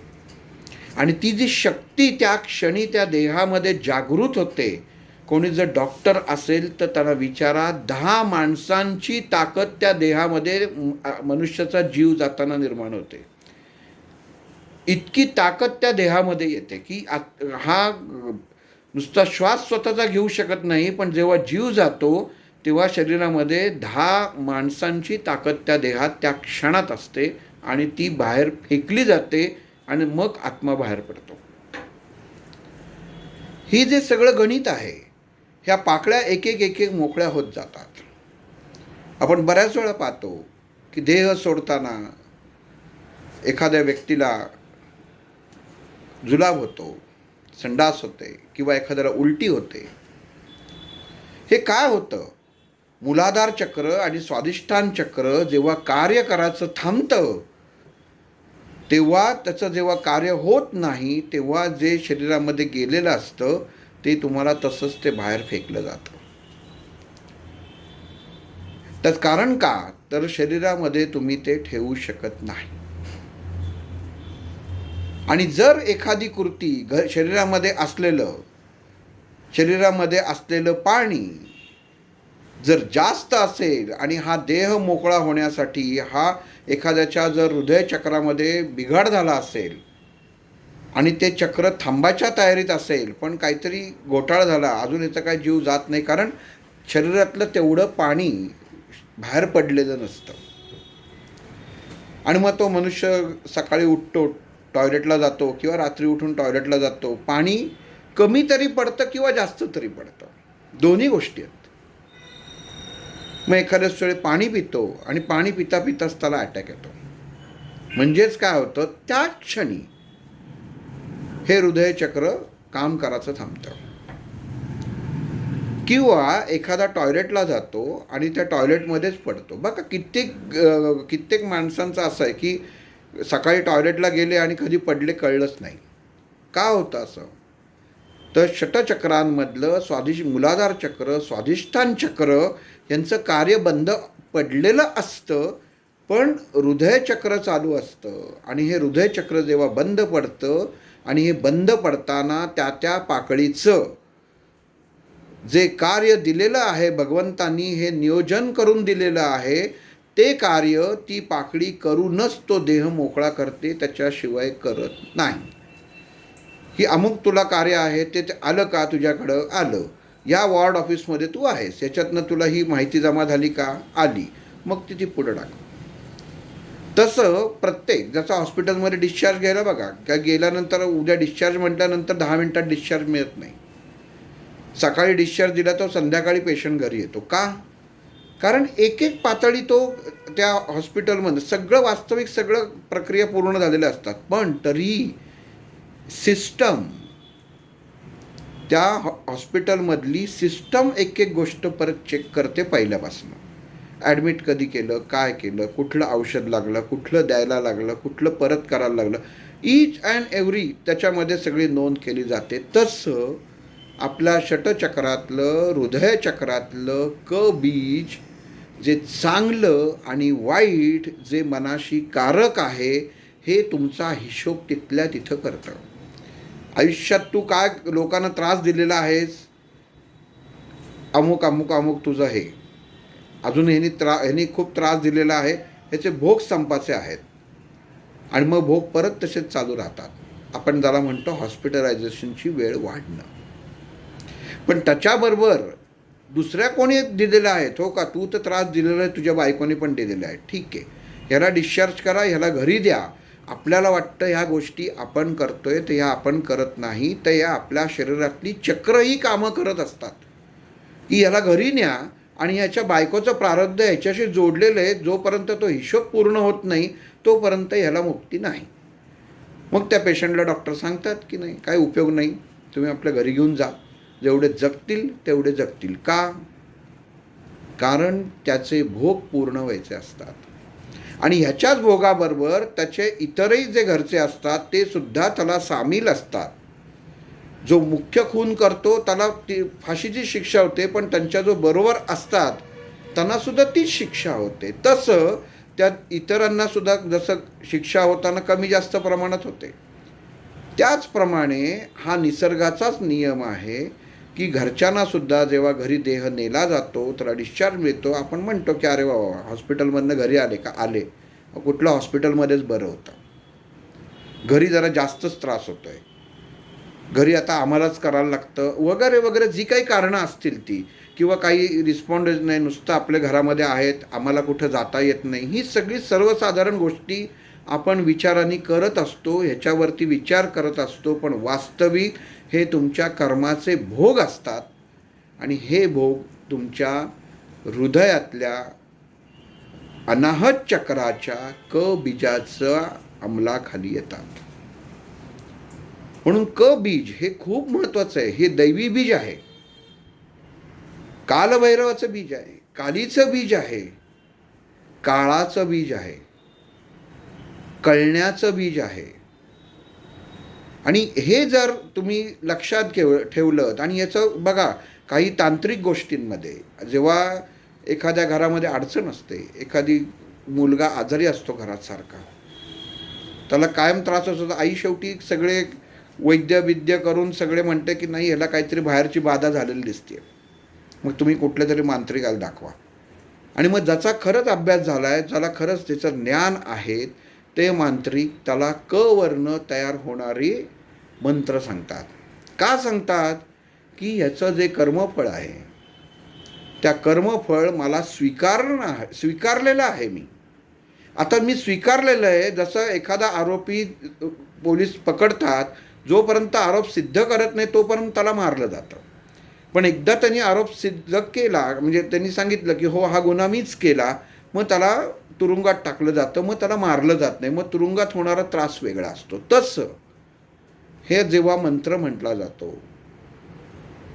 आणि ती जी शक्ती त्या क्षणी त्या देहामध्ये जागृत होते. कोणी जर डॉक्टर असेल तर त्याला विचारा, 10 माणसांची ताकद त्या देहामध्ये मनुष्याचा जीव जाताना निर्माण होते. इतकी ताकद त्या देहामध्ये येते की हा नुसता श्वास स्वतःचा घेऊ शकत नाही, पण जेव्हा जीव जातो तेव्हा शरीरामध्ये 10 माणसांची ताकद त्या देहात त्या क्षणात असते आणि ती बाहेर फेकली जाते आणि मग आत्मा बाहेर पडतो. ही जे सगळं गणित आहे, ह्या पाकळ्या एक एक मोकळ्या होत जातात. आपण बऱ्याच वेळा पाहतो की देह सोडताना एखाद्या व्यक्तीला जुलाब होतो, संडास होते किंवा एखाद्याला उलटी होते. हे काय होतं, मूलाधार चक्र आणि स्वाधिष्ठान चक्र जेव्हा कार्य करायचं थांबतं, तेव्हा त्याचं जेव्हा कार्य होत नाही, तेव्हा जे शरीरामध्ये गेलेलं असतं ते तुम्हाला तसंच ते बाहेर फेकलं जातं. त्याचं कारण का, तर शरीरामध्ये तुम्ही ते ठेवू शकत नाही. आणि जर एखादी कृती शरीरामध्ये असलेलं पाणी जर जास्त असेल आणि हा देह मोकळा होण्यासाठी हा एखाद्याच्या जर हृदयचक्रामध्ये बिघाड झाला असेल आणि ते चक्र थांबायच्या तयारीत असेल, पण काहीतरी घोटाळा झाला, अजून याचा काय जीव जात नाही, कारण शरीरातलं तेवढं पाणी बाहेर पडलेलं नसतं. आणि मग तो मनुष्य सकाळी उठतो, टॉयलेटला जातो किंवा रात्री उठून टॉयलेटला जातो, पाणी कमी तरी पडतं किंवा जास्त तरी पडतं, दोन्ही गोष्टी आहेत. मग एखाद्याच वेळी पाणी पितो आणि पाणी पिता पिताच त्याला अटॅक येतो. म्हणजेच काय होतं, त्याच क्षणी हे हृदयचक्र काम करायचं थांबतं. किंवा एखादा टॉयलेटला जातो आणि त्या टॉयलेटमध्येच पडतो. बघा कित्येक माणसांचं असं आहे की सकाळी टॉयलेटला गेले आणि कधी पडले कळलंच नाही. का होतं असं? तर षटचक्रांमधलं मूलाधार चक्र, स्वाधिष्ठान चक्र यांचं कार्य बंद पडलेलं असतं, पण हृदयचक्र चालू असतं. आणि हे हृदयचक्र जेव्हा बंद पडतं आणि हे बंद पडताना त्या पाकळीचं जे कार्य दिलेलं आहे, भगवंतांनी हे नियोजन करून दिलेलं आहे, ते कार्य ती पाकळी करूनच तो देह मोकळा करते, त्याच्याशिवाय करत नाही. ही अमुक तुला कार्य आहे, ते आलं का तुझ्याकडं? आलं. या वॉर्ड ऑफिसमध्ये तू आहेस, याच्यातनं तुला ही माहिती जमा झाली का? आली. मग ती पुढं टाक. तसं प्रत्येक जसं हॉस्पिटलमध्ये डिस्चार्ज घ्यायला बघा, का गेल्यानंतर उद्या डिस्चार्ज म्हटल्यानंतर 10 मिनिटात डिस्चार्ज मिळत नाही. सकाळी डिस्चार्ज दिला तो संध्याकाळी पेशंट घरी येतो. का? कारण एक एक पातळी तो त्या हॉस्पिटलमध्ये सगळं वास्तविक सगळं प्रक्रिया पूर्ण झालेल्या असतात, पण तरीही सिस्टम, त्या हॉस्पिटलमधली सिस्टम एक एक गोष्ट परत चेक करते पहिल्यापासून. ॲडमिट कधी केलं, काय केलं, कुठलं औषध लागलं, कुठलं द्यायला लागलं, कुठलं परत करायला लागलं, ईच अँड एव्हरी त्याच्यामध्ये सगळी नोंद केली जाते. तसं आपल्या षटचक्रातलं, हृदयचक्रातलं क बीज जे चांगलं आणि वाईट, जे मनाशी कारक आहे, हे तुमचा हिशोब तिथल्या तिथं करतं. आयुष्यात तू काय लोकांना त्रास दिलेला आहेस, अमुक अमुक अमुक तुझं हे, अजून ह्यांनी खूप त्रास दिलेला आहे, ह्याचे भोग संपाचे आहेत, आणि मग भोग परत तसेच चालू राहतात. आपण ज्याला म्हणतो हॉस्पिटलायझेशनची वेळ वाढणं. पण त्याच्याबरोबर दुसऱ्या कोणी दिलेलं आहे, हो का, तू तर त्रास दिलेला आहे, तुझ्या बायकोने पण दिलेला आहे, ठीक आहे, ह्याला डिस्चार्ज करा, ह्याला घरी द्या. आपल्याला वाटतं ह्या गोष्टी आपण करतोय, तर ह्या आपण करत नाही, तर या आपल्या शरीरातली चक्रही कामं करत असतात की ह्याला घरी न्या, आणि ह्याच्या बायकोचं प्रारब्ध ह्याच्याशी जोडलेलं आहे, जोपर्यंत तो हिशोब पूर्ण होत नाही तोपर्यंत ह्याला मुक्ती नाही. मग त्या पेशंटला डॉक्टर सांगतात की नाही, काय उपयोग नाही, तुम्ही आपल्या घरी घेऊन जा, जेवढे जगतील तेवढे जगतील. का? कारण त्याचे भोग पूर्ण व्हायचे असतात, आणि ह्याच्याच भोगाबरोबर त्याचे इतरही जे घरचे असतात ते सुद्धा त्याला सामील असतात. जो मुख्य खून करतो त्याला ती फाशीची शिक्षा होते, पण त्यांच्या जो बरोबर असतात त्यांनासुद्धा तीच शिक्षा होते. तसं त्या इतरांनासुद्धा जसं शिक्षा होताना कमी जास्त प्रमाणात होते, त्याचप्रमाणे हा निसर्गाचाच नियम आहे की घरच्यांनासुद्धा जेव्हा घरी देह नेला जातो, त्याला डिस्चार्ज मिळतो, आपण म्हणतो की अरे वा, हॉस्पिटलमधनं घरी आले का? आले. कुठलं हॉस्पिटलमध्येच बरं होतं, घरी जरा जास्तच त्रास होतो आहे, घरी आता आम्हालाच करायला लागतं, वगैरे वगैरे, जी काही कारणं असतील ती, किंवा काही रिस्पॉन्ड नाही, नुसतं आपल्या घरामध्ये आहेत, आम्हाला कुठं जाता येत नाही, ही सगळी सर्वसाधारण गोष्टी आपण विचारांनी करत असतो, ह्याच्यावरती विचार करत असतो, पण वास्तविक हे तुमच्या कर्माचे भोग असतात, आणि हे भोग तुमच्या हृदयातल्या अनाहत चक्राच्या क बीजाच्या अंमलाखाली येतात. म्हणून क बीज हे खूप महत्त्वाचं आहे. हे दैवी बीज आहे, कालभैरवाचं बीज आहे, कालीचं बीज आहे, काळाचं बीज आहे, कळण्याचं बीज आहे. आणि हे जर तुम्ही लक्षात ठेवलं, आणि याचं बघा, काही तांत्रिक गोष्टींमध्ये जेव्हा एखाद्या घरामध्ये अडचण असते, एखादी मुलगा आजारी असतो घरात सारखा, त्याला कायम त्रास असतो, आई शेवटी सगळे वैद्य करून सगळे म्हणते की नाही, ह्याला काहीतरी बाहेरची बाधा झालेली दिसते, मग तुम्ही कुठल्या तरी मांत्रिकाला दाखवा. आणि मग ज्याचा खरंच अभ्यास झाला आहे, ज्याला खरंच त्याचं ज्ञान आहे, ते मांत्रिक त्याला क वर्ण तयार होणारी मंत्र सांगतात. का सांगतात? की ह्याचं जे कर्मफळ आहे, त्या कर्मफळ मला स्वीकारलेलं आहे मी. आता मी स्वीकारलेलं आहे. जसं एखादा आरोपी पोलीस पकडतात, जोपर्यंत आरोप सिद्ध करत नाही तोपर्यंत त्याला मारलं जातं. पण एकदा त्यांनी आरोप सिद्ध केला, म्हणजे त्यांनी सांगितलं की हो हा गुन्हा मीच केला, मग त्याला तुरुंगात टाकलं जातं, मग त्याला मारलं जात नाही, मग तुरुंगात होणारा त्रास वेगळा असतो. तसं हे जेव्हा मंत्र म्हटला जातो,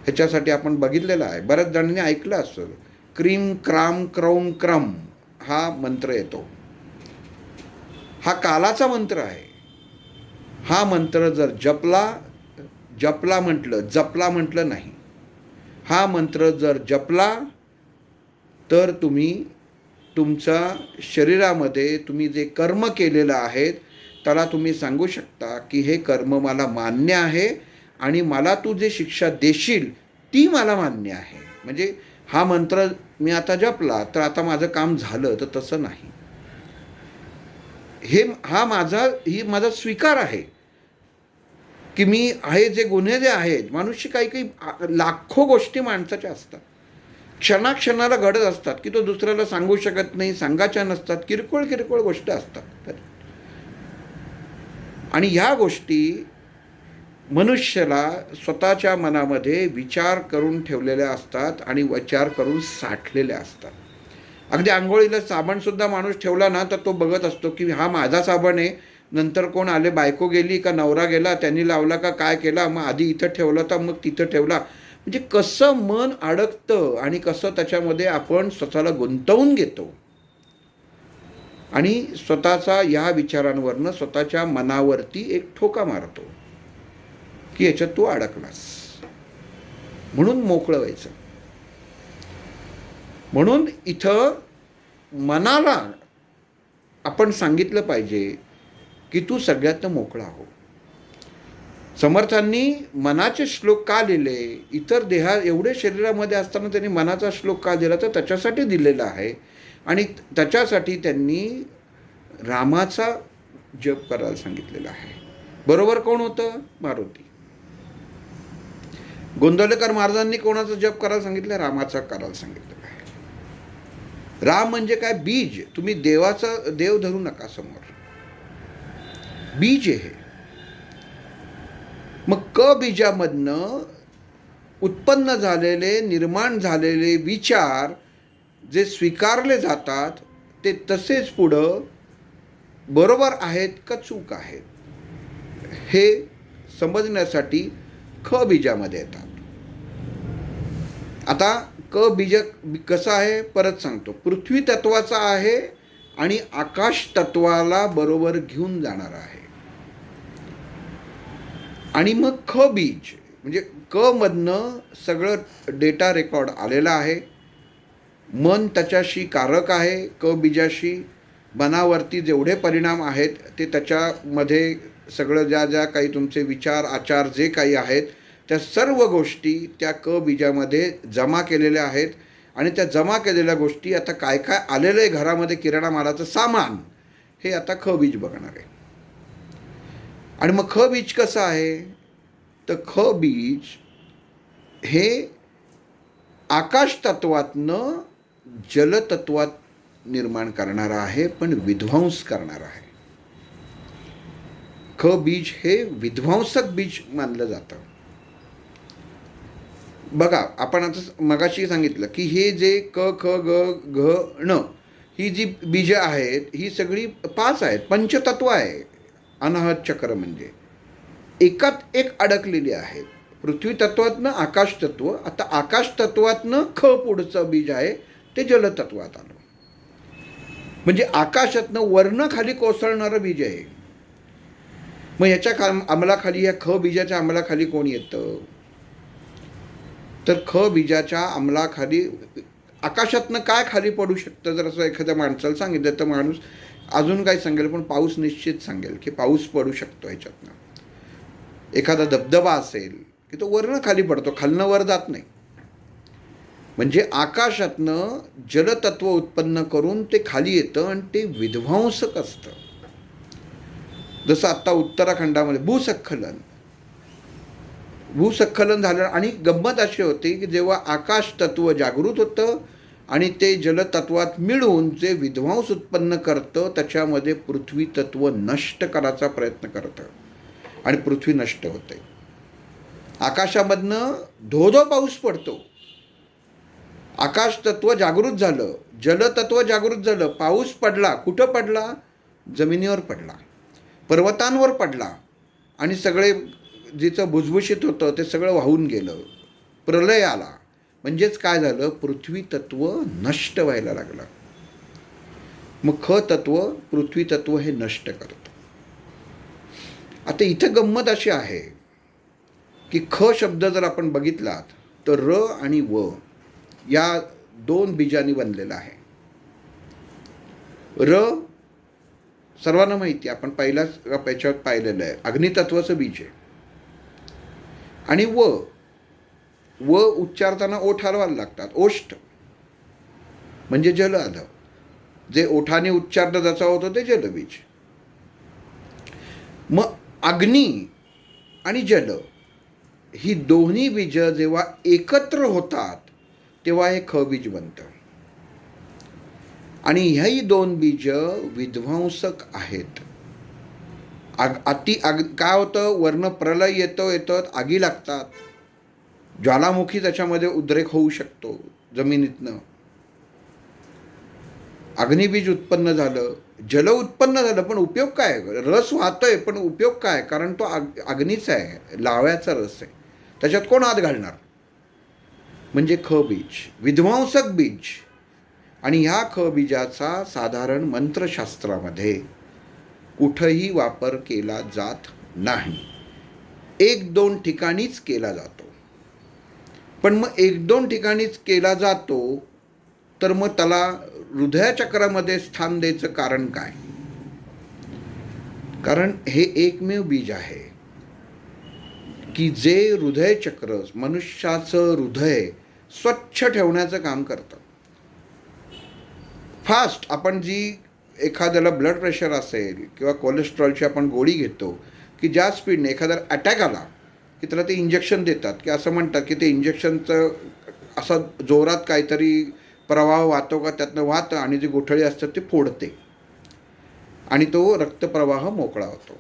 ह्याच्यासाठी आपण बघितलेलं आहे, बऱ्याच जणांनी ऐकलं असेल, क्रीम क्राम क्रौम क्रम हा मंत्र येतो. हा कालाचा मंत्र आहे. हा मंत्र जर जपला म्हटलं नाही, हा मंत्र जर जपला तर तुम्ही तुमच्या शरीरामध्ये तुम्ही जे कर्म केलेलं आहे त्याला तुम्ही सांगू शकता की हे कर्म मला मान्य आहे आणि मला तू जे शिक्षा देशील ती मला मान्य आहे. म्हणजे हा मंत्र मी आता जपला तर आता माझं काम झालं, तर तसं नाही. ही माझा स्वीकार आहे की मी आहे जे गुन्हे जे आहेत, मनुष्य काही लाखो गोष्टी माणसाच्या असतात, क्षणाक्षणाला घडत असतात की तो दुसऱ्याला सांगू शकत नाही, सांगायच्या नसतात, किरकोळ गोष्टी असतात. आणि ह्या गोष्टी मनुष्याला स्वतःच्या मनामध्ये विचार करून ठेवलेल्या असतात आणि विचार करून साठलेल्या असतात. अगदी आंघोळीला साबणसुद्धा माणूस ठेवला ना तर तो बघत असतो की हा माझा साबण आहे, नंतर कोण आले, बायको गेली का नवरा गेला, त्यांनी लावला का काय केला, मग आधी इथं ठेवला तर मग तिथं ठेवला. म्हणजे कसं मन अडकतं आणि कसं त्याच्यामध्ये आपण स्वतःला गुंतवून घेतो आणि स्वतःचा या विचारांवरनं स्वतःच्या मनावरती एक ठोका मारतो की याच्यात तू अडकलास. म्हणून मोकळं व्हायचं. म्हणून इथं मनाला आपण सांगितलं पाहिजे की तू सगळ्यातनं मोकळा हो. समर्थांनी मनाचे श्लोक का लिहिले, इतर एवढे शरीरामध्ये असताना त्यांनी मनाचा श्लोक का दिला, तर त्याच्यासाठी दिलेला आहे. आणि त्याच्यासाठी त्यांनी रामाचा जप करायला सांगितलेला आहे. बरोबर कोण होतं? मारुती. गोंदवलेकर महाराजांनी कोणाचा जप करायला सांगितलं? रामाचा करायला सांगितलेला आहे. राम म्हणजे काय? बीज. तुम्ही देव धरू नका समोर, बीज आहे. मग क बीजामधनं उत्पन्न झालेले, निर्माण झालेले विचार जे स्वीकारले जातात ते तसेच पुढं बरोबर आहेत का चूक आहेत हे समजण्यासाठी ख बीजामध्ये येतात. आता क बीज कसं आहे परत सांगतो. पृथ्वी तत्वाचा आहे आणि आकाश तत्वाला बरोबर घेऊन जाणार आहे. आणि मग ख बीज म्हणजे क मधनं सगळं डेटा रेकॉर्ड आलेला आहे. मन त्याच्याशी कारक आहे. क बीजाशी मनावरती जेवढे परिणाम आहेत ते त्याच्यामध्ये सगळं ज्या काही तुमचे विचार आचार जे काही आहेत त्या सर्व गोष्टी त्या क बीजामध्ये जमा केलेल्या आहेत. आणि त्या जमा केलेल्या गोष्टी आता काय काय आलेलं आहे घरामध्ये किराणा मालाचं सामान हे आता ख बीज बघणार आहे. आणि मग ख बीज कसं आहे तर ख बीज हे आकाश तत्वातनं जलतत्वात निर्माण करणारा आहे, पण विध्वंस करणारा आहे. ख बीज हे विध्वंसक बीज मानलं जातं. बघा आपण आता मगाशी सांगितलं की हे जे क ख ग घ ण ही जी बीज आहेत ही सगळी 5 आहेत, पंचतत्व आहे. अनाहत चक्र म्हणजे एकात एक अडकलेली आहेत. पृथ्वी तत्वातनं आकाश तत्व, आता आकाश तत्वातनं ख पुढचं बीज आहे ते जलतत्वात आलं. म्हणजे आकाशातनं वर्ण खाली कोसळणारं बीज आहे. मग ह्याच्या अंमलाखाली या ख बीजाच्या अंमलाखाली कोण येतं तर ख बीजाच्या अंमलाखाली आकाशातनं काय खाली पडू शकतं. जर असं एखाद्या माणसाला सांगितलं तर माणूस अजून काय सांगेल, पण पाऊस निश्चित सांगेल की पाऊस पडू शकतो ह्याच्यातनं. एखादा धबधबा असेल की तो वरनं खाली पडतो, खालनं वर जात नाही. म्हणजे आकाशातनं जलतत्व उत्पन्न करून ते खाली येतं आणि ते विध्वंसक असतं. जसं आत्ता उत्तराखंडामध्ये भूस्खलन झालं आणि गंमत अशी होती की जेव्हा आकाश तत्व जागृत होतं आणि ते जलतत्वात मिळून जे विध्वंस उत्पन्न करतं त्याच्यामध्ये पृथ्वी तत्व नष्ट करायचा प्रयत्न करतं आणि पृथ्वी नष्ट होते. आकाशामधनं धो पाऊस पडतो. आकाश तत्व जागृत झालं, जलतत्व जागृत झालं, पाऊस पडला. कुठं पडला? जमिनीवर पडला, पर्वतांवर पडला आणि सगळे जिचं भुसभुशीत होतं ते सगळं वाहून गेलं. प्रलय आला. म्हणजेच काय झालं? पृथ्वी तत्व नष्ट व्हायला लागलं. मग ख तत्व पृथ्वी तत्व हे नष्ट करतं. आता इथं गंमत अशी आहे की ख शब्द जर आपण बघितलात तर र आणि व या दोन बीजांनी बनलेला आहे. र सर्वांना माहिती आहे, आपण पहिल्याच याच्यात पाहिलेलं आहे, अग्नितत्वाचं बीज आहे. आणि व उच्चारताना ओठ हलवायला लागतात. ओष्ठ म्हणजे जल आलं. जे ओठाने उच्चारलं ज्याचा होतं ते जलबीज. मग अग्नी आणि जल ही दोन्ही बीज जेव्हा एकत्र होतात तेव्हा हे ख बीज बनतं. आणि ह्याही दोन बीज विध्वंसक आहेत. काय होतं? वर्ण प्रलय येतं, आगी लागतात, ज्वालामुखी त्याच्यामध्ये उद्रेक होऊ शकतो जमिनीतनं. अग्निबीज उत्पन्न झालं, जल उत्पन्न झालं, पण उपयोग काय? रस वाहतोय पण उपयोग काय? कारण तो अग्नीचा आहे, लाव्याचा रस आहे, त्याच्यात कोण हात घालणार? म्हणजे ख बीज, विध्वंसक बीज. आणि ह्या ख बीजाचा साधारण मंत्रशास्त्रामध्ये कुठंही वापर केला जात नाही. 1-2 ठिकाणीच केला जातो. पण मग 1-2 ठिकाणीच केला जातो तर मग त्याला हृदयचक्रामध्ये स्थान द्यायचं कारण काय? कारण हे एकमेव बीज आहे की जे हृदयचक्र, मनुष्याचं हृदय स्वच्छ ठेवण्याचं काम करतं. फास्ट आपण जी एखाद्याला ब्लड प्रेशर असेल किंवा कोलेस्ट्रॉलची आपण गोळी घेतो की ज्या स्पीडने एखाद्याला अटॅक आला की त्याला ते इंजेक्शन देतात की असं म्हणतात की ते इंजेक्शनचं असं जोरात काहीतरी प्रवाह वाहतो का त्यातनं वाहतं आणि जी गोठळी असतात ते फोडते आणि तो रक्तप्रवाह मोकळा होतो.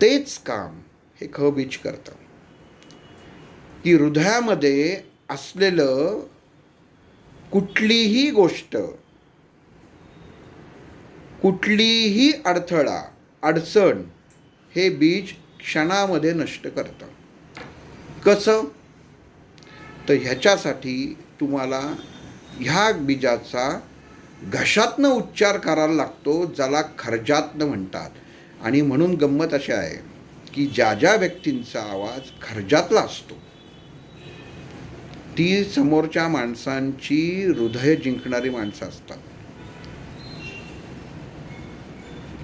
तेच काम हे ख बीज करतं की हृदयामध्ये असलेलं कुठलीही गोष्ट, कुठलीही अडथळा, अडचण हे बीज क्षणामध्ये नष्ट करतं. कसं? तर ह्याच्यासाठी तुम्हाला ह्या बीजाचा घशातनं उच्चार करायला लागतो, ज्याला खर्जातनं म्हणतात. आणि म्हणून गंमत अशी आहे की ज्या ज्या व्यक्तींचा आवाज खर्जातला असतो ती समोरच्या माणसांची हृदय जिंकणारी माणसं असतात.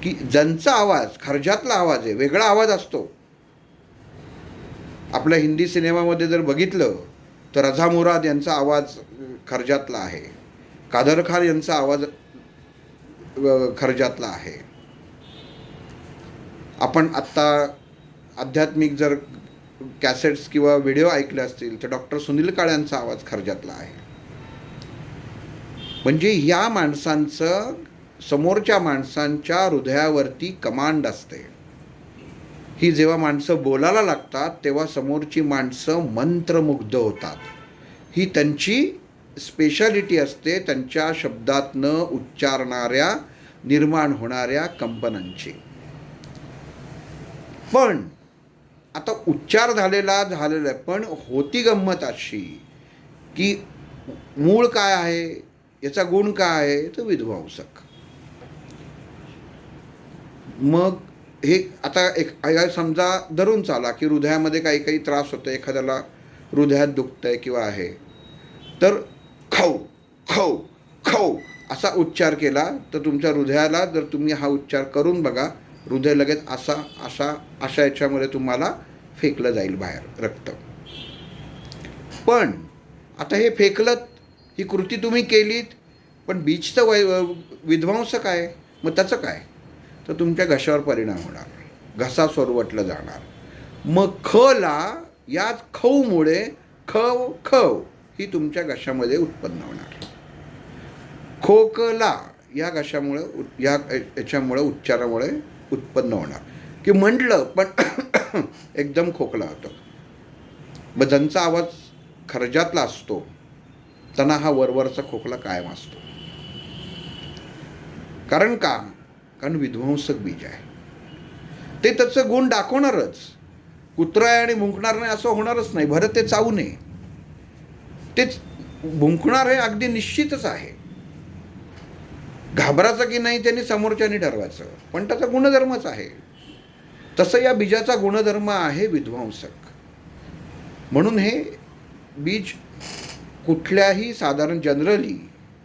की ज्यांचा आवाज खर्जातला आवाज आहे, वेगळा आवाज असतो. आपल्या हिंदी सिनेमामध्ये जर बघितलं तर रझा मुराद यांचा आवाज खर्जातला आहे, कादर खान यांचा आवाज खर्जातला आहे. आपण आत्ता आध्यात्मिक जर कॅसेट्स किंवा व्हिडिओ ऐकले असतील तर डॉक्टर सुनील काळ्यांचा आवाज खर्जातला आहे. म्हणजे ह्या माणसांचं समोरच्या माणसांच्या हृदयावरती कमांड असते. ही जेव्हा माणसं बोलायला लागतात तेव्हा समोरची माणसं मंत्रमुग्ध होतात. ही त्यांची स्पेशालिटी असते, त्यांच्या शब्दातनं उच्चारणाऱ्या निर्माण होणाऱ्या कंपनांची. पण आता उच्चार झालेला आहे, पण होती गंमत अशी की मूळ काय आहे, याचा गुण काय आहे? तर विध्वंसक. मग हे आता समजा धरून चाला की हृदयामध्ये काही त्रास होतो, एखाद्याला हृदयात दुखतंय किंवा आहे, तर खौ खौ खौ असा उच्चार केला तर तुमच्या हृदयाला जर तुम्ही हा उच्चार करून बघा, हृदय लगेच अशा याच्यामध्ये तुम्हाला फेकलं जाईल बाहेर रक्त. पण आता हे फेकलत, ही कृती तुम्ही केलीत, पण बीज तर विध्वंसक आहे. मग त्याचं काय? तर तुमच्या घशावर परिणाम होणार, घसा सोरवटला जाणार. मग खला याच खवमुळे खव ही तुमच्या घशामध्ये उत्पन्न होणार. खोकला या घशामुळे याच्यामुळे उच्चारामुळे उत्पन्न होणार. की म्हटलं पण एकदम खोकला होतो. मग ज्यांचा आवाज खर्जातला असतो त्यांना हा वरवरचा खोकला कायम असतो. कारण विध्वंसक बीज आहे. ते त्याचं गुण दाखवणारच. कुत्रा आहे आणि भुंकणार नाही असं होणारच नाही. भरत ते चावू नये, तेच भुंकणार हे अगदी निश्चितच आहे. घाबरायचं की नाही त्यांनी समोरच्यानी ठरवायचं, पण त्याचा गुणधर्मच आहे. तसं या बीजाचा गुणधर्म आहे विध्वंसक. म्हणून हे बीज कुठल्याही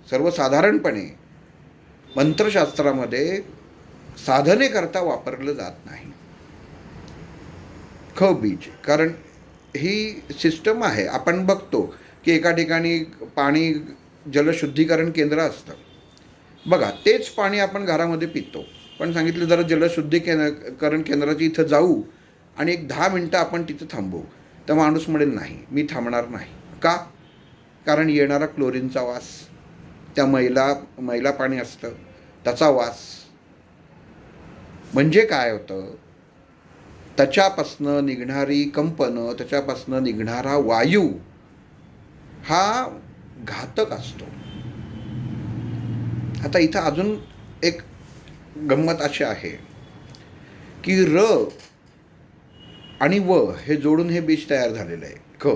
सर्वसाधारणपणे मंत्रशास्त्रामध्ये साधनेकरता वापरलं जात नाही बीज. कारण ही सिस्टम आहे. आपण बघतो की एका ठिकाणी पाणी जलशुद्धीकरण केंद्र असतं. बघा, तेच पाणी आपण घरामध्ये पितो, पण सांगितलं जरा जलशुद्धीकरण केंद्राची इथं जाऊ आणि एक 10 मिनटं आपण तिथं थांबू, तर माणूस म्हणेल नाही, मी थांबणार नाही. का? कारण येणारा क्लोरीनचा वास, त्या मैला पाणी असतं त्याचा वास. म्हणजे काय होतं, त्याच्यापासनं निघणारी कंपनं, त्याच्यापासनं निघणारा वायू हा घातक असतो. आता इथं अजून एक गंमत अशी आहे की र आणि व हे जोडून हे बीज तयार झालेलं आहे, ख.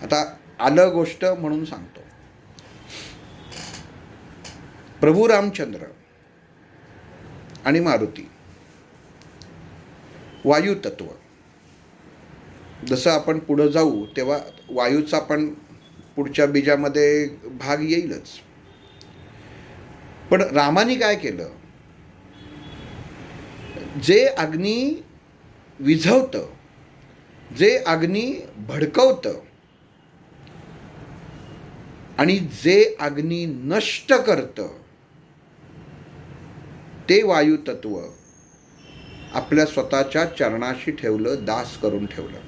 आता आलं गोष्ट म्हणून सांगतो. प्रभू रामचंद्र आणि मारुती, वायू तत्व. जसं आपण पुढं जाऊ तेव्हा वायूचा पण पुढच्या बीजामध्ये भाग येईलच. पण रामाने काय केलं, जे अग्नी विझवतं, जे अग्नी भडकवतं आणि जे अग्नी नष्ट करतं, ते वायू तत्व आपल्या स्वतःच्या चरणाशी ठेवलं, दास करून ठेवलं.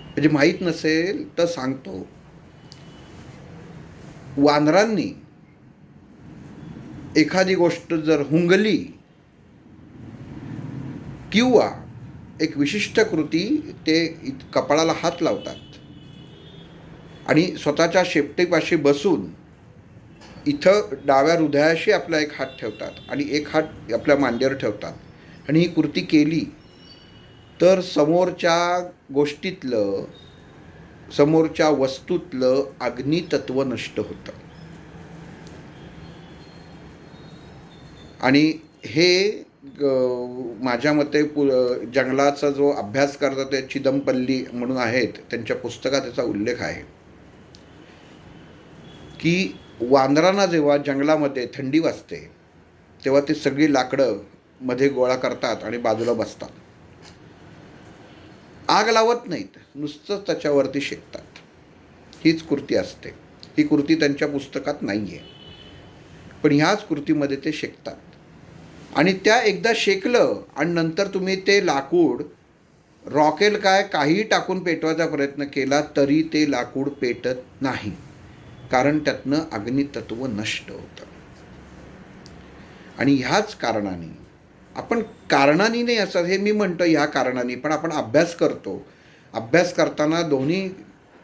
म्हणजे माहीत नसेल तर सांगतो, वानरांनी एखादी गोष्ट जर हुंगली किंवा एक विशिष्ट कृती, ते कपाळाला हात लावतात आणि स्वतःच्या शेपटीपाशी बसून इथं डाव्या हृदयाशी आपला एक हात ठेवतात आणि एक हात आपल्या मांडीवर ठेवतात आणि ही कृती केली तर समोरच्या गोष्टीतलं, समोरच्या वस्तूतलं अग्नितत्व नष्ट होतं. आणि हे माझ्या मते जंगलाचा जो अभ्यास करतात ते चिदंपल्ली म्हणून आहेत, त्यांच्या पुस्तकात त्याचा उल्लेख आहे की वानरांना जेव्हा जंगलामध्ये थंडी वाजते तेव्हा ते सगळी लाकडं मध्ये गोळा करतात आणि बाजूला बसतात. आग लावत नाहीत, नुसतंच त्याच्यावरती शेकतात. हीच कृती असते. ही कृती त्यांच्या पुस्तकात नाही आहे, पण ह्याच कृतीमध्ये ते शेकतात. आणि त्या एकदा शेकलं आणि नंतर तुम्ही ते लाकूड रॉकेल काहीही टाकून पेटवायचा प्रयत्न केला तरी ते लाकूड पेटत नाही, कारण त्यातनं अग्नितत्व नष्ट होतं. आणि ह्याच कारणाने आपण कारणाने नाही असं हे मी म्हणतो, ह्या कारणाने पण आपण अभ्यास करतो. अभ्यास करताना दोन्ही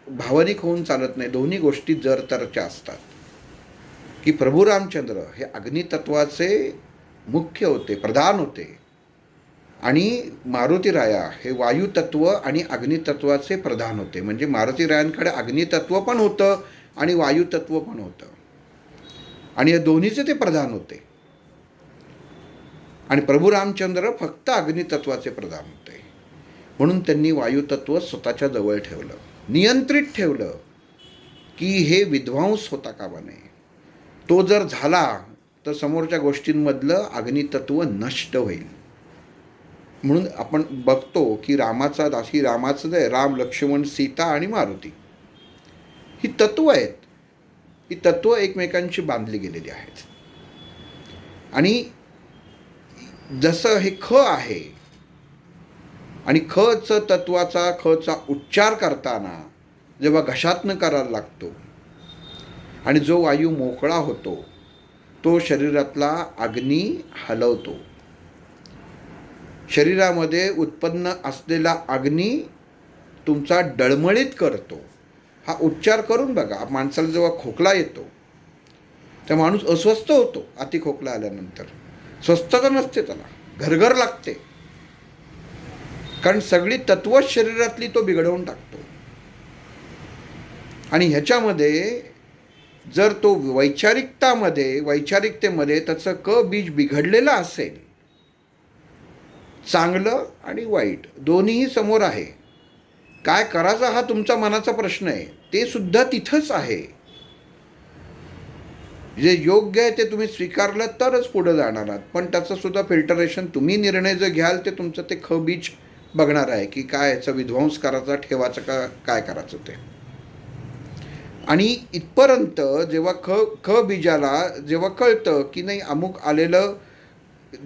भावनिक होऊन चालत नाही, दोन्ही गोष्टी जर तरच्या असतात. की प्रभू रामचंद्र हे अग्नितत्वाचे मुख्य होते, प्रधान होते, आणि मारुतीराया हे वायुतत्व आणि अग्नितत्वाचे प्रधान होते. म्हणजे मारुतीरायांकडे अग्नितत्व पण होतं आणि वायुतत्व पण होतं, आणि या दोन्हीचे ते प्रधान होते. आणि प्रभू रामचंद्र फक्त अग्नितत्वाचे प्रधान होते, म्हणून त्यांनी वायुतत्व स्वतःच्या जवळ ठेवलं, नियंत्रित ठेवलं की हे विध्वंस होता कामा नये. तो जर झाला तर समोरच्या गोष्टींमधलं अग्नितत्व नष्ट होईल. म्हणून आपण बघतो की रामाचा दासी रामाचं जे राम लक्ष्मण सीता आणि मारुती ही तत्त्व आहेत. ही तत्त्व एकमेकांशी बांधली गेलेली आहेत. आणि जसं हे ख आहे आणि खचं तत्वाचा खचा उच्चार करताना जेव्हा घशातनं करायला लागतो आणि जो वायू मोकळा होतो तो शरीरातला अग्नी हलवतो. शरीरामध्ये उत्पन्न असलेला अग्नी तुमचा डळमळीत करतो. हा उच्चार करून बघा. माणसाला जेव्हा खोकला येतो त्या माणूस अस्वस्थ होतो. अति खोकला आल्यानंतर स्वस्थता नसते, त्याला घरघर लागते, कारण सगळी तत्व शरीरातली तो बिघडवून टाकतो. आणि ह्याच्यामध्ये जर तो वैचारिकतेमध्ये त्याचं क बीज बिघडलेलं असेल, चांगलं आणि वाईट दोन्हीही समोर आहे. काय करायचा हा तुमचा मनाचा प्रश्न आहे, ते सुद्धा तिथंच आहे. जे योग्य आहे ते तुम्ही स्वीकारलं तरच पुढं जाणार आहात. पण त्याचं सुद्धा फिल्टरेशन तुम्ही निर्णय जर घ्याल ते तुमचं ते ख बीज बघणार आहे की काय याचा विध्वंस करायचा, ठेवायचं का काय करायचं ते. आणि इथपर्यंत जेव्हा ख बीजाला जेव्हा कळतं की नाही अमुक आलेलं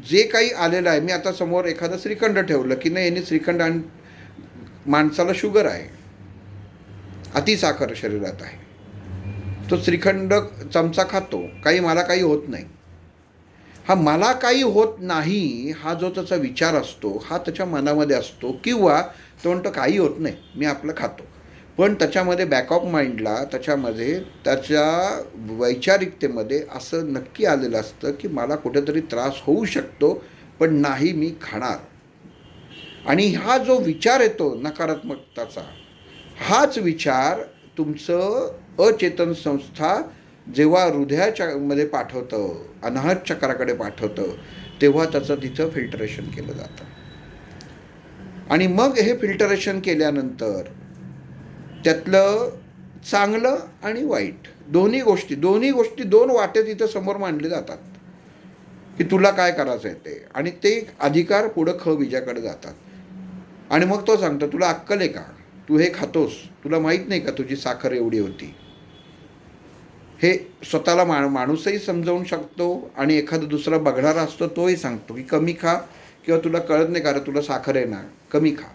जे काही आलेलं आहे, मी आता समोर एखादं श्रीखंड ठेवलं की नाही यांनी श्रीखंड आणि माणसाला शुगर आहे, अतिसाखर शरीरात आहे, तो श्रीखंड चमचा खातो, मला काही होत नाही. हा मला काही होत नाही हा जो त्याचा विचार असतो हा त्याच्या मनामध्ये असतो. किंवा तो म्हणतो काही होत नाही, मी आपलं खातो. पण त्याच्यामध्ये बॅकऑफ माइंडला त्याच्यामध्ये त्याच्या वैचारिकतेमध्ये असं नक्की आलेलं असतं की मला कुठेतरी त्रास होऊ शकतो, पण नाही मी खाणार. आणि हा जो विचार येतो नकारात्मकताचा, हाच विचार तुमचं अचेतन संस्था जेव्हा हृदयाच्या मध्ये पाठवतं, अनाहत चक्राकडे पाठवतं, तेव्हा त्याचं तिथं फिल्टरेशन केलं जातं. आणि मग हे फिल्टरेशन केल्यानंतर त्यातलं चांगलं आणि वाईट दोन्ही गोष्टी दोन वाटे तिथं समोर मांडले जातात की तुला काय करायचं आहे ते. आणि ते अधिकार पुढं ख बीजाकडे जातात. आणि मग तो सांगतो तुला अक्कल आहे का, तू हे खातोस, तुला माहीत नाही का तुझी साखर एवढी होती. हे स्वतःला माणूसही समजावून शकतो आणि एखादा दुसरा बघणारा असतो तोही सांगतो की कमी खा, किंवा तुला कळत नाही का रे तुला साखर आहे ना, कमी खा.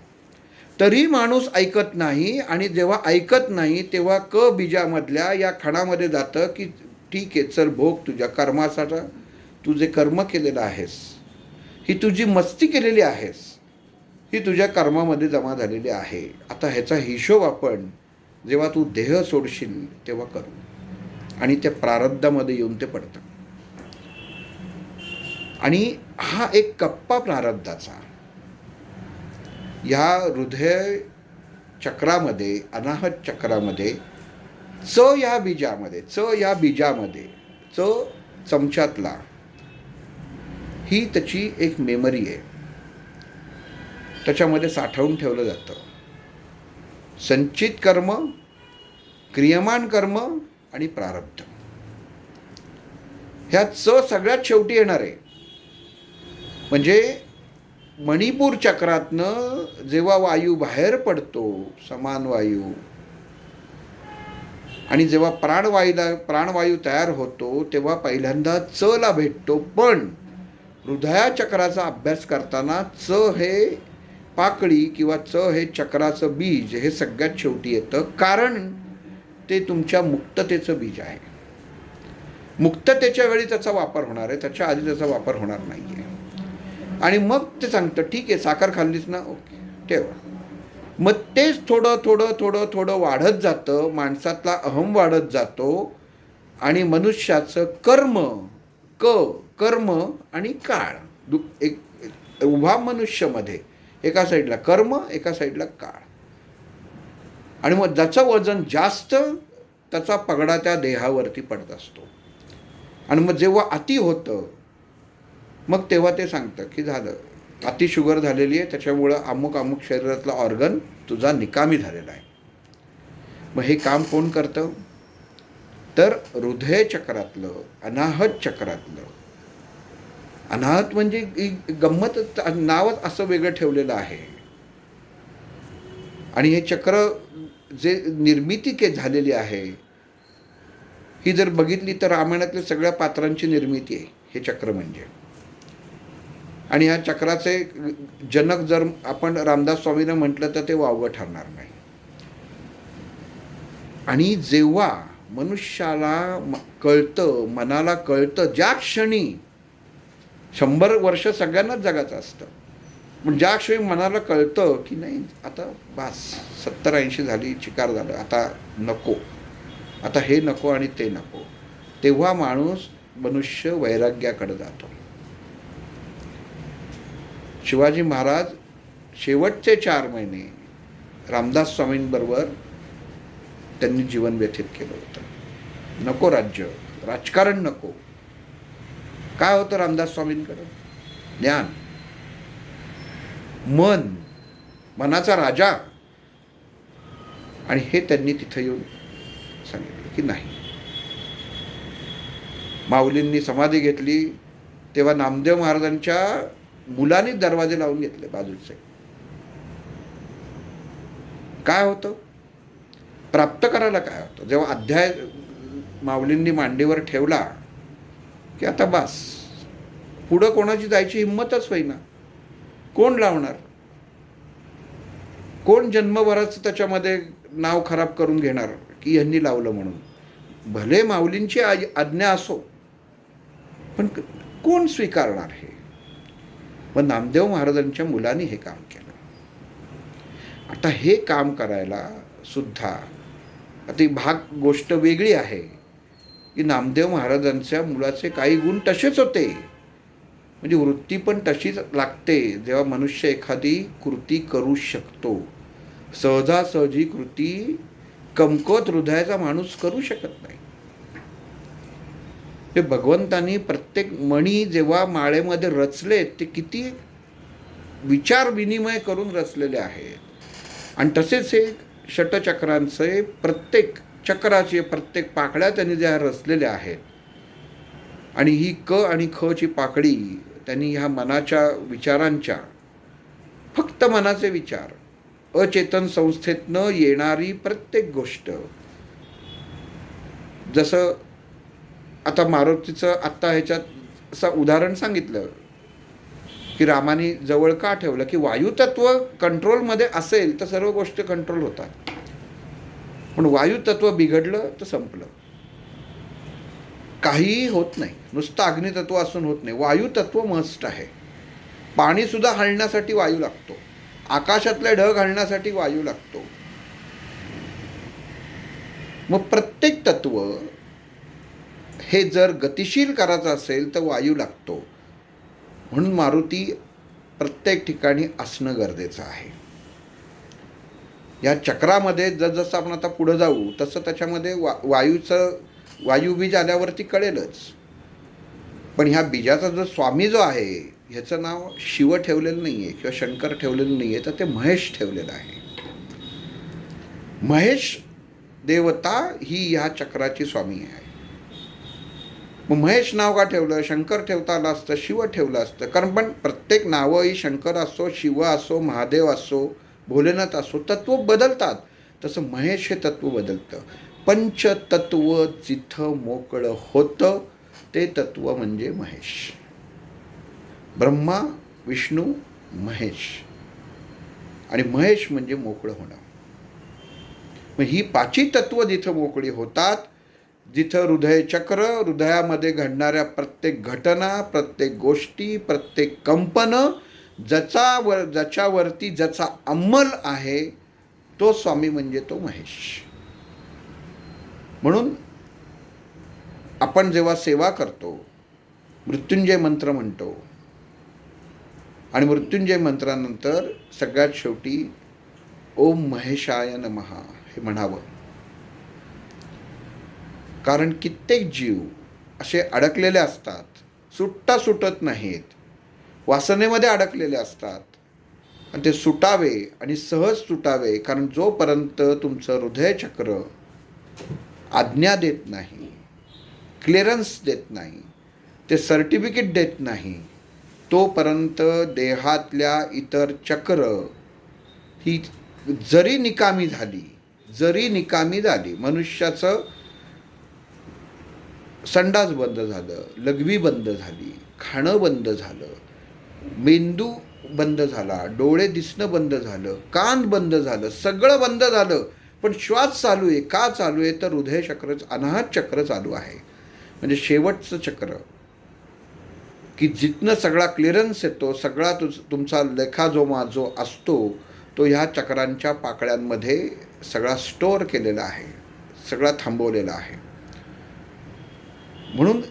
तरी माणूस ऐकत नाही. आणि जेव्हा ऐकत नाही तेव्हा क बीजामधल्या या खणामध्ये जातं की ठीक आहे चल भोग तुझ्या कर्माचा, तू जे कर्म केलेलं आहेस, ही तुझी मस्ती केलेली आहेस, ही तुझ्या कर्मामध्ये जमा झालेली आहे. आता ह्याचा हिशोब आपण जेव्हा तू देह सोडशील तेव्हा करू. आणि त्या प्रारब्धामध्ये येऊन ते पडतं. आणि हा एक कप्पा प्रारब्धाचा ह्या हृदय चक्रामध्ये, अनाहत चक्रामध्ये या बीजामध्ये चमच्यातला ही त्याची एक मेमरी आहे, त्याच्यामध्ये साठवून ठेवलं जातं. संचित कर्म, क्रियमान कर्म आणि प्रारब्ध. ह्या सगळ्यात शेवटी येणार आहे. म्हणजे मणिपूर चक्रातनं जेव्हा वायू बाहेर पडतो, समान वायू, आणि जेव्हा प्राणवायू तयार होतो तेव्हा पहिल्यांदा ला भेटतो. पण हृदया चक्राचा अभ्यास करताना हे पाकळी किंवा हे चक्राचं बीज हे सगळ्यात शेवटी येतं. कारण ते तुमच्या मुक्ततेचं बीज आहे. मुक्ततेच्या वेळी त्याचा वापर होणार आहे, त्याच्या आधी त्याचा वापर होणार नाही आहे. आणि मग ते सांगतं ठीक आहे साखर खाल्लीस ना, ओके ठेव. मग तेच थोडं वाढत जातं. माणसातला अहम वाढत जातो आणि मनुष्याचं कर्म आणि काळ, एक उभा मनुष्यामध्ये एका साईडला कर्म, एका साईडला काळ. आणि मग ज्याचं वजन जास्त त्याचा पगडा त्या देहावरती पडत असतो. आणि मग जेव्हा अति होतं मग तेव्हा ते सांगतं की झालं, अति शुगर झालेली आहे, त्याच्यामुळं अमुक शरीरातला ऑर्गन तुझा निकामी झालेला आहे. मग हे काम कोण करतं, तर हृदय चक्रातलं, अनाहत चक्रातलं अनाहत म्हणजे गंमत, नावच असं वेगळं ठेवलेलं आहे. आणि हे चक्र जे निर्मिती झालेली आहे ही जर बघितली तर रामायणातल्या सगळ्या पात्रांची निर्मिती आहे हे चक्र म्हणजे. आणि ह्या चक्राचे जनक जर आपण रामदास स्वामींना म्हटलं तर ते वावगं ठरणार नाही. आणि जेव्हा मनुष्याला कळतं, मनाला कळतं, ज्या क्षणी 100 वर्ष सगळ्यांनाच जगाचं असतं, पण ज्या क्षणी मनाला कळतं की नाही आता बास 70-80 झाली, चिकार झालं, आता नको, आता हे नको आणि ते नको, तेव्हा मनुष्य वैराग्याकडे जातो. शिवाजी महाराज शेवटचे 4 महिने रामदास स्वामींबरोबर त्यांनी जीवन व्यतीत केलं होतं. नको राज्य, राजकारण नको. काय होतं रामदास स्वामींकडं? ज्ञान, मनाचा राजा. आणि हे त्यांनी तिथं येऊन सांगितलं की नाही. माऊलींनी समाधी घेतली तेव्हा नामदेव महाराजांच्या मुलांनी दरवाजे लावून घेतले बाजूचे. काय होतं? प्राप्त करायला काय होतं? जेव्हा अध्याय माऊलींनी मांडीवर ठेवला की आता बास, पुढं कोणाची जायची हिंमतच होईना. कोण लावणार? कोण जन्मभराचं त्याच्यामध्ये नाव खराब करून घेणार की यांनी लावलं म्हणून? भले माऊलींची आज्ञा असो, पण कोण स्वीकारणार हे? मग नामदेव महाराजांच्या मुलांनी हे काम केलं. आता हे काम करायला सुद्धा आता ही गोष्ट वेगळी आहे की नामदेव महाराजांच्या मुलाचे काही गुण तसेच होते. म्हणजे वृत्ती पण तशीच लागते. जेव्हा मनुष्य एखादी कृती करू शकतो, सहजासहजी कृती कमकुवत हृदयाचा माणूस करू शकत नाही. हे भगवंतांनी प्रत्येक मणी जेव्हा माळेमध्ये रचले ते किती विचार विनिमय करून रचलेले आहेत. आणि तसेच हे षटचक्रांचे प्रत्येक चक्राचे प्रत्येक पाकळ्या त्यांनी ज्या रचलेल्या आहेत. आणि ही क आणि ख ची पाकळी त्यांनी ह्या मनाच्या विचारांच्या, फक्त मनाचे विचार, अचेतन संस्थेतनं येणारी प्रत्येक गोष्ट, जसं आता मारुतीचं आत्ता ह्याच्यात असं उदाहरण सांगितलं की रामाने जवळ का ठेवलं की वायुतत्व कंट्रोलमध्ये असेल तर सर्व गोष्टी कंट्रोल होतात. पण वायुतत्व बिघडलं तर संपलं, काहीही होत नाही. नुसतं अग्नितत्व असून होत नाही, वायुतत्व मस्ट आहे. पाणीसुद्धा हलण्यासाठी वायू लागतो, आकाशातले ढग हलण्यासाठी वायू लागतो. मग प्रत्येक तत्व हे जर गतिशील करायचं असेल तर वायू लागतो. म्हणून मारुती प्रत्येक ठिकाणी असणं गरजेचं आहे. या चक्रामध्ये जसं आपण आता पुढं जाऊ तसं त्याच्यामध्ये वायुबीज आल्यावरती कळेलच. पण ह्या बीजाचा जो स्वामी जो आहे ह्याचं नाव शिव ठेवलेलं नाही आहे किंवा शंकर ठेवलेलं नाही आहे, तर ते महेश ठेवलेलं आहे. महेश देवता ही ह्या चक्राची स्वामी आहे. मग महेश नाव का ठेवलं? शंकर ठेवता आलं असतं, शिव ठेवलं असतं. कारण पण प्रत्येक नावं ही शंकर असो, शिव असो, महादेव असो, भोलेनाथ असो, तत्व बदलतात. तसं महेश हे तत्व बदलतं. पंचतत्व जिथं मोकळं होतं ते तत्व म्हणजे महेश. ब्रह्मा, विष्णू, महेश. आणि महेश म्हणजे मोकळं होणं. मग ही 5 तत्व जिथं मोकळी होतात, जिथं हृदयचक्र, हृदयामध्ये घडणाऱ्या प्रत्येक घटना, प्रत्येक गोष्टी, प्रत्येक कंपनं, ज्याच्यावरती ज्याचा अंमल आहे तो स्वामी म्हणजे तो महेश. म्हणून आपण जेव्हा सेवा करतो, मृत्युंजय मंत्र म्हणतो आणि मृत्युंजय मंत्रानंतर सगळ्यात शेवटी ओम महेशाय नमः हे म्हणावं. कारण कित्येक जीव असे अडकलेले असतात, सुटता सुटत नाहीत, वासनेमध्ये अडकलेले असतात. आणि ते सुटावे आणि सहज सुटावे, कारण जोपर्यंत तुमचं हृदयचक्र आज्ञा देत नाही, क्लिअरन्स देत नाही, ते सर्टिफिकेट देत नाही, तोपर्यंत देहातल्या इतर चक्र ही जरी निकामी झाली, मनुष्याचं संडास बंद झालं, लघवी बंद झाली, खाणं बंद झालं, मेंदू बंद झाला, डोळे दिसणं बंद झालं, कान बंद झालं, सगळं बंद झालं, पण श्वास चालू आहे. का चालू आहे? तर हृदय चक्र, अनाहत चक्र चालू आहे. म्हणजे शेवटचं चक्र, की जिथनं सगळा क्लिअरन्स येतो, सगळा तुमचा लेखाजोमा जो असतो तो ह्या चक्रांच्या पाकळ्यांमध्ये सगळा स्टोअर केलेला आहे, सगळा थांबवलेला आहे. म्हणून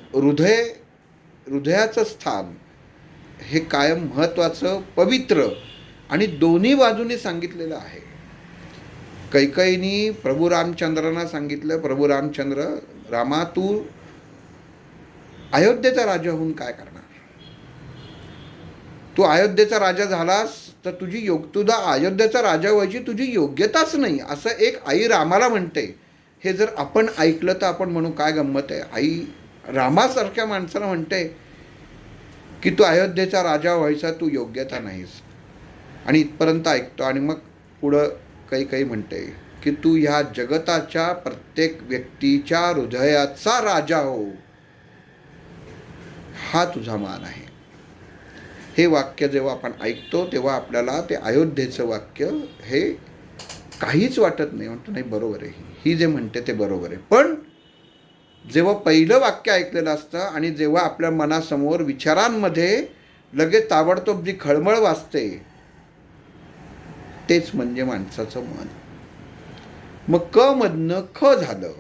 हृदयाचं स्थान हे कायम महत्त्वाचं, पवित्र आणि दोन्ही बाजूनी सांगितलेलं आहे. कैकेयीनी प्रभू रामचंद्रांना सांगितलं, प्रभू रामचंद्र, रामा तू अयोध्येचा राजा होऊन काय करणार? तू अयोध्येचा राजा झालास तर तुझा अयोध्येचा राजा व्हायची तुझी योग्यताच नाही, असं एक आई रामाला म्हणते. हे जर आपण ऐकलं तर आपण म्हणू काय गंमत आहे. आई रामासारख्या माणसाला म्हणते की तू अयोध्येचा राजा व्हायचा तू योग्यता नाहीस. आणि इथपर्यंत ऐकतो आणि मग पुढं काही म्हणते की तू ह्या जगताच्या प्रत्येक व्यक्तीच्या हृदयाचा राजा हो, हा तुझा मान आहे. हे वाक्य जेव्हा आपण ऐकतो तेव्हा आपल्याला ते अयोध्येचं वाक्य हे काहीच वाटत नाही. म्हणतो नाही बरोबर आहे, ही जे म्हणते ते बरोबर आहे. पण जेव्हा पहिलं वाक्य ऐकलेलं असतं आणि जेव्हा आपल्या मनासमोर विचारांमध्ये लगेच ताबडतोब जी खळमळ वाजते, तेच म्हणजे माणसाचं मन. मग क मधनं ख झालं.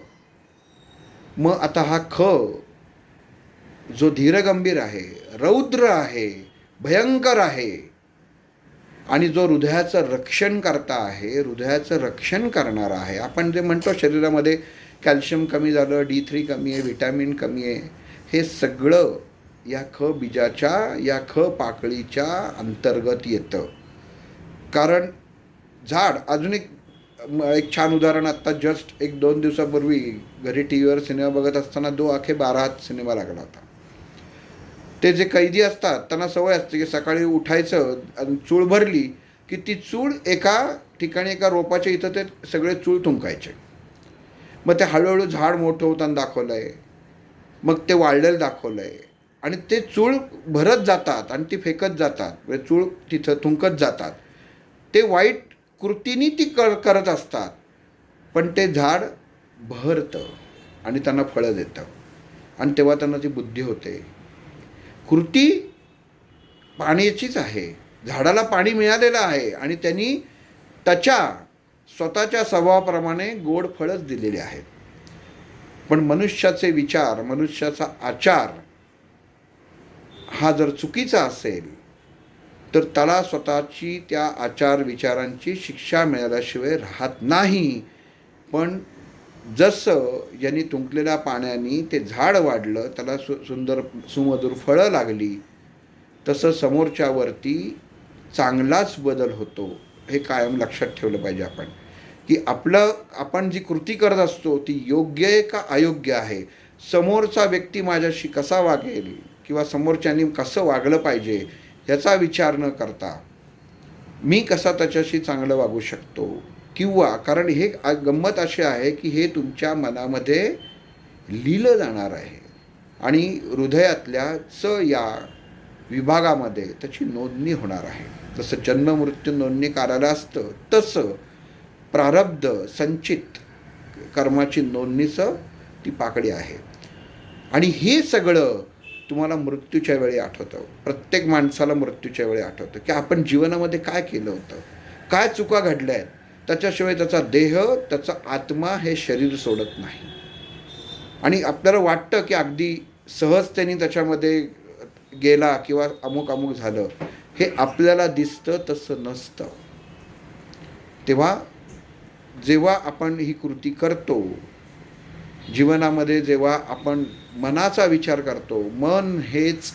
मग आता हा ख जो धीरगंभीर आहे, रौद्र आहे, भयंकर आहे आणि जो हृदयाचं रक्षण करता आहे, हृदयाचं रक्षण करणारा आहे. आपण जे म्हणतो शरीरामध्ये कॅल्शियम कमी झालं, D3 कमी आहे, व्हिटॅमिन कमी आहे, हे सगळं या ख बीजाच्या, या ख पाकळीच्या अंतर्गत येतं. कारण झाड, अजून एक छान उदाहरण, आत्ता जस्ट 1-2 दिवसापूर्वी घरी टी व्हीवर सिनेमा बघत असताना 2 आखे 12 सिनेमा लागला होता. ते जे कैदी असतात त्यांना सवय असते की सकाळी उठायचं आणि चूळ भरली की ती चूळ एका ठिकाणी एका रोपाच्या इथं ते सगळे चूळ थुंकायचे. मग ते हळूहळू झाड मोठं होताना दाखवलं आहे, मग ते वाळलेलं दाखवलं आहे आणि ते चूळ भरत जातात आणि ती फेकत जातात, म्हणजे चूळ तिथं थुंकत जातात. ते वाईट कृतीने ती करत असतात, पण ते झाड बहरतं आणि त्यांना फळं देतं आणि तेव्हा त्यांना ती बुद्धी होते. कृती पाण्याचीच आहे, झाडाला पाणी मिळालेलं आहे आणि त्यांनी त्याच्या स्वतःच्या स्वभावाप्रमाणे गोड फळच दिलेले आहेत. पण मनुष्याचे विचार, मनुष्याचा आचार हा जर चुकीचा असेल तर त्याला स्वतःची त्या आचार विचारांची शिक्षा मिळाल्याशिवाय राहत नाही. पण जसं यांनी तुंकलेल्या पाण्याने ते झाड वाढलं, त्याला सुंदर सुमधुर फळं लागली, तसं समोरच्यावरती चांगलाच बदल होतो. हे कायम लक्षात ठेवलं पाहिजे आपण, की आपण जी कृती करत असतो ती योग्य आहे का अयोग्य आहे, समोरचा व्यक्ती माझ्याशी कसा वागेल किंवा समोरच्यानी कसं वागलं पाहिजे याचा विचार न करता मी कसा त्याच्याशी चांगलं वागू शकतो. किंवा कारण हे गंमत अशी आहे की हे तुमच्या मनामध्ये लिहिलं जाणार आहे आणि हृदयातल्या या विभागामध्ये त्याची नोंदणी होणार आहे. जसं जन्म मृत्यू नोंदणी कार्यालय असतं तसं प्रारब्ध संचित कर्माची नोंदणीचं ती पाकळी आहे. आणि हे सगळं तुम्हाला मृत्यूच्या वेळी आठवतं. प्रत्येक माणसाला मृत्यूच्या वेळी आठवतं की आपण जीवनामध्ये काय केलं होतं, काय चुका घडल्या आहेत. त्याच्याशिवाय त्याचा देह, त्याचा आत्मा हे शरीर सोडत नाही. आणि आपल्याला वाटतं की अगदी सहजतेने त्याच्यामध्ये गेला किंवा अमुक झालं, हे आपल्याला दिसतं, तसं नसतं. तेव्हा जेव्हा आपण ही कृती करतो जीवनामध्ये, जेव्हा आपण मनाचा विचार करतो, मन हेच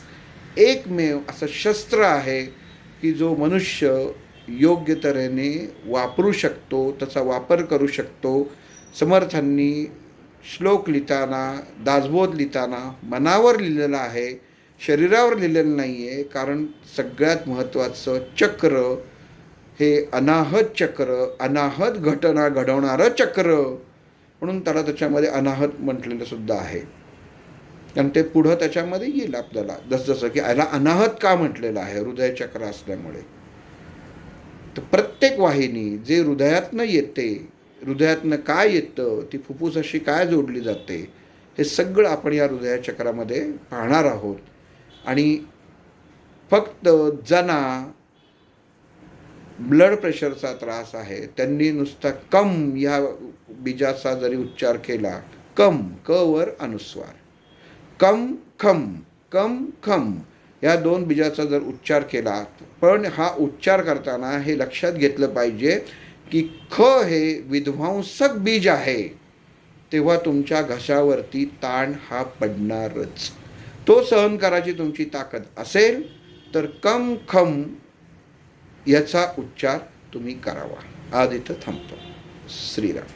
एकमेव असं शस्त्र आहे की जो मनुष्य योग्य तऱ्हेने वापरू शकतो, त्याचा वापर करू शकतो. समर्थांनी श्लोक लिहिताना, दासबोध लिहिताना मनावर लिहिलेला आहे, शरीरावर लिहिलेलं नाही आहे, कारण सगळ्यात महत्त्वाचं चक्र हे अनाहत चक्र, अनाहत घटना घडवणारं चक्र, म्हणून त्याला त्याच्यामध्ये अनाहत म्हटलेलं सुद्धा आहे. आणि ते पुढं त्याच्यामध्ये येईल आपल्याला, जसं की याला अनाहत का म्हटलेलं आहे, हृदयचक्र असल्यामुळे. तर प्रत्येक वाहिनी जे हृदयातनं येते, हृदयातनं काय येतं, ती फुफ्फुसाशी काय जोडली जाते, हे सगळं आपण या हृदयचक्रामध्ये पाहणार आहोत. आणि फक्त ज्यांना ब्लड प्रेशरचा त्रास आहे त्यांनी नुसता कम या बीजाचा जरी उच्चार केला, कम, क वर अनुस्वार, कम खम, कम खम या 2 बीजाचा जर उच्चार केला, पण हा उच्चार करताना हे लक्षात घेतलं पाहिजे की ख हे विध्वंसक बीज आहे, तेव्हा तुमच्या घशावरती ताण हा पडणारच. तो सहन करायची तुमची ताकद असेल तर कम खम याचा उच्चार तुम्ही करावा. आज इथं थांबतो. श्रीराम.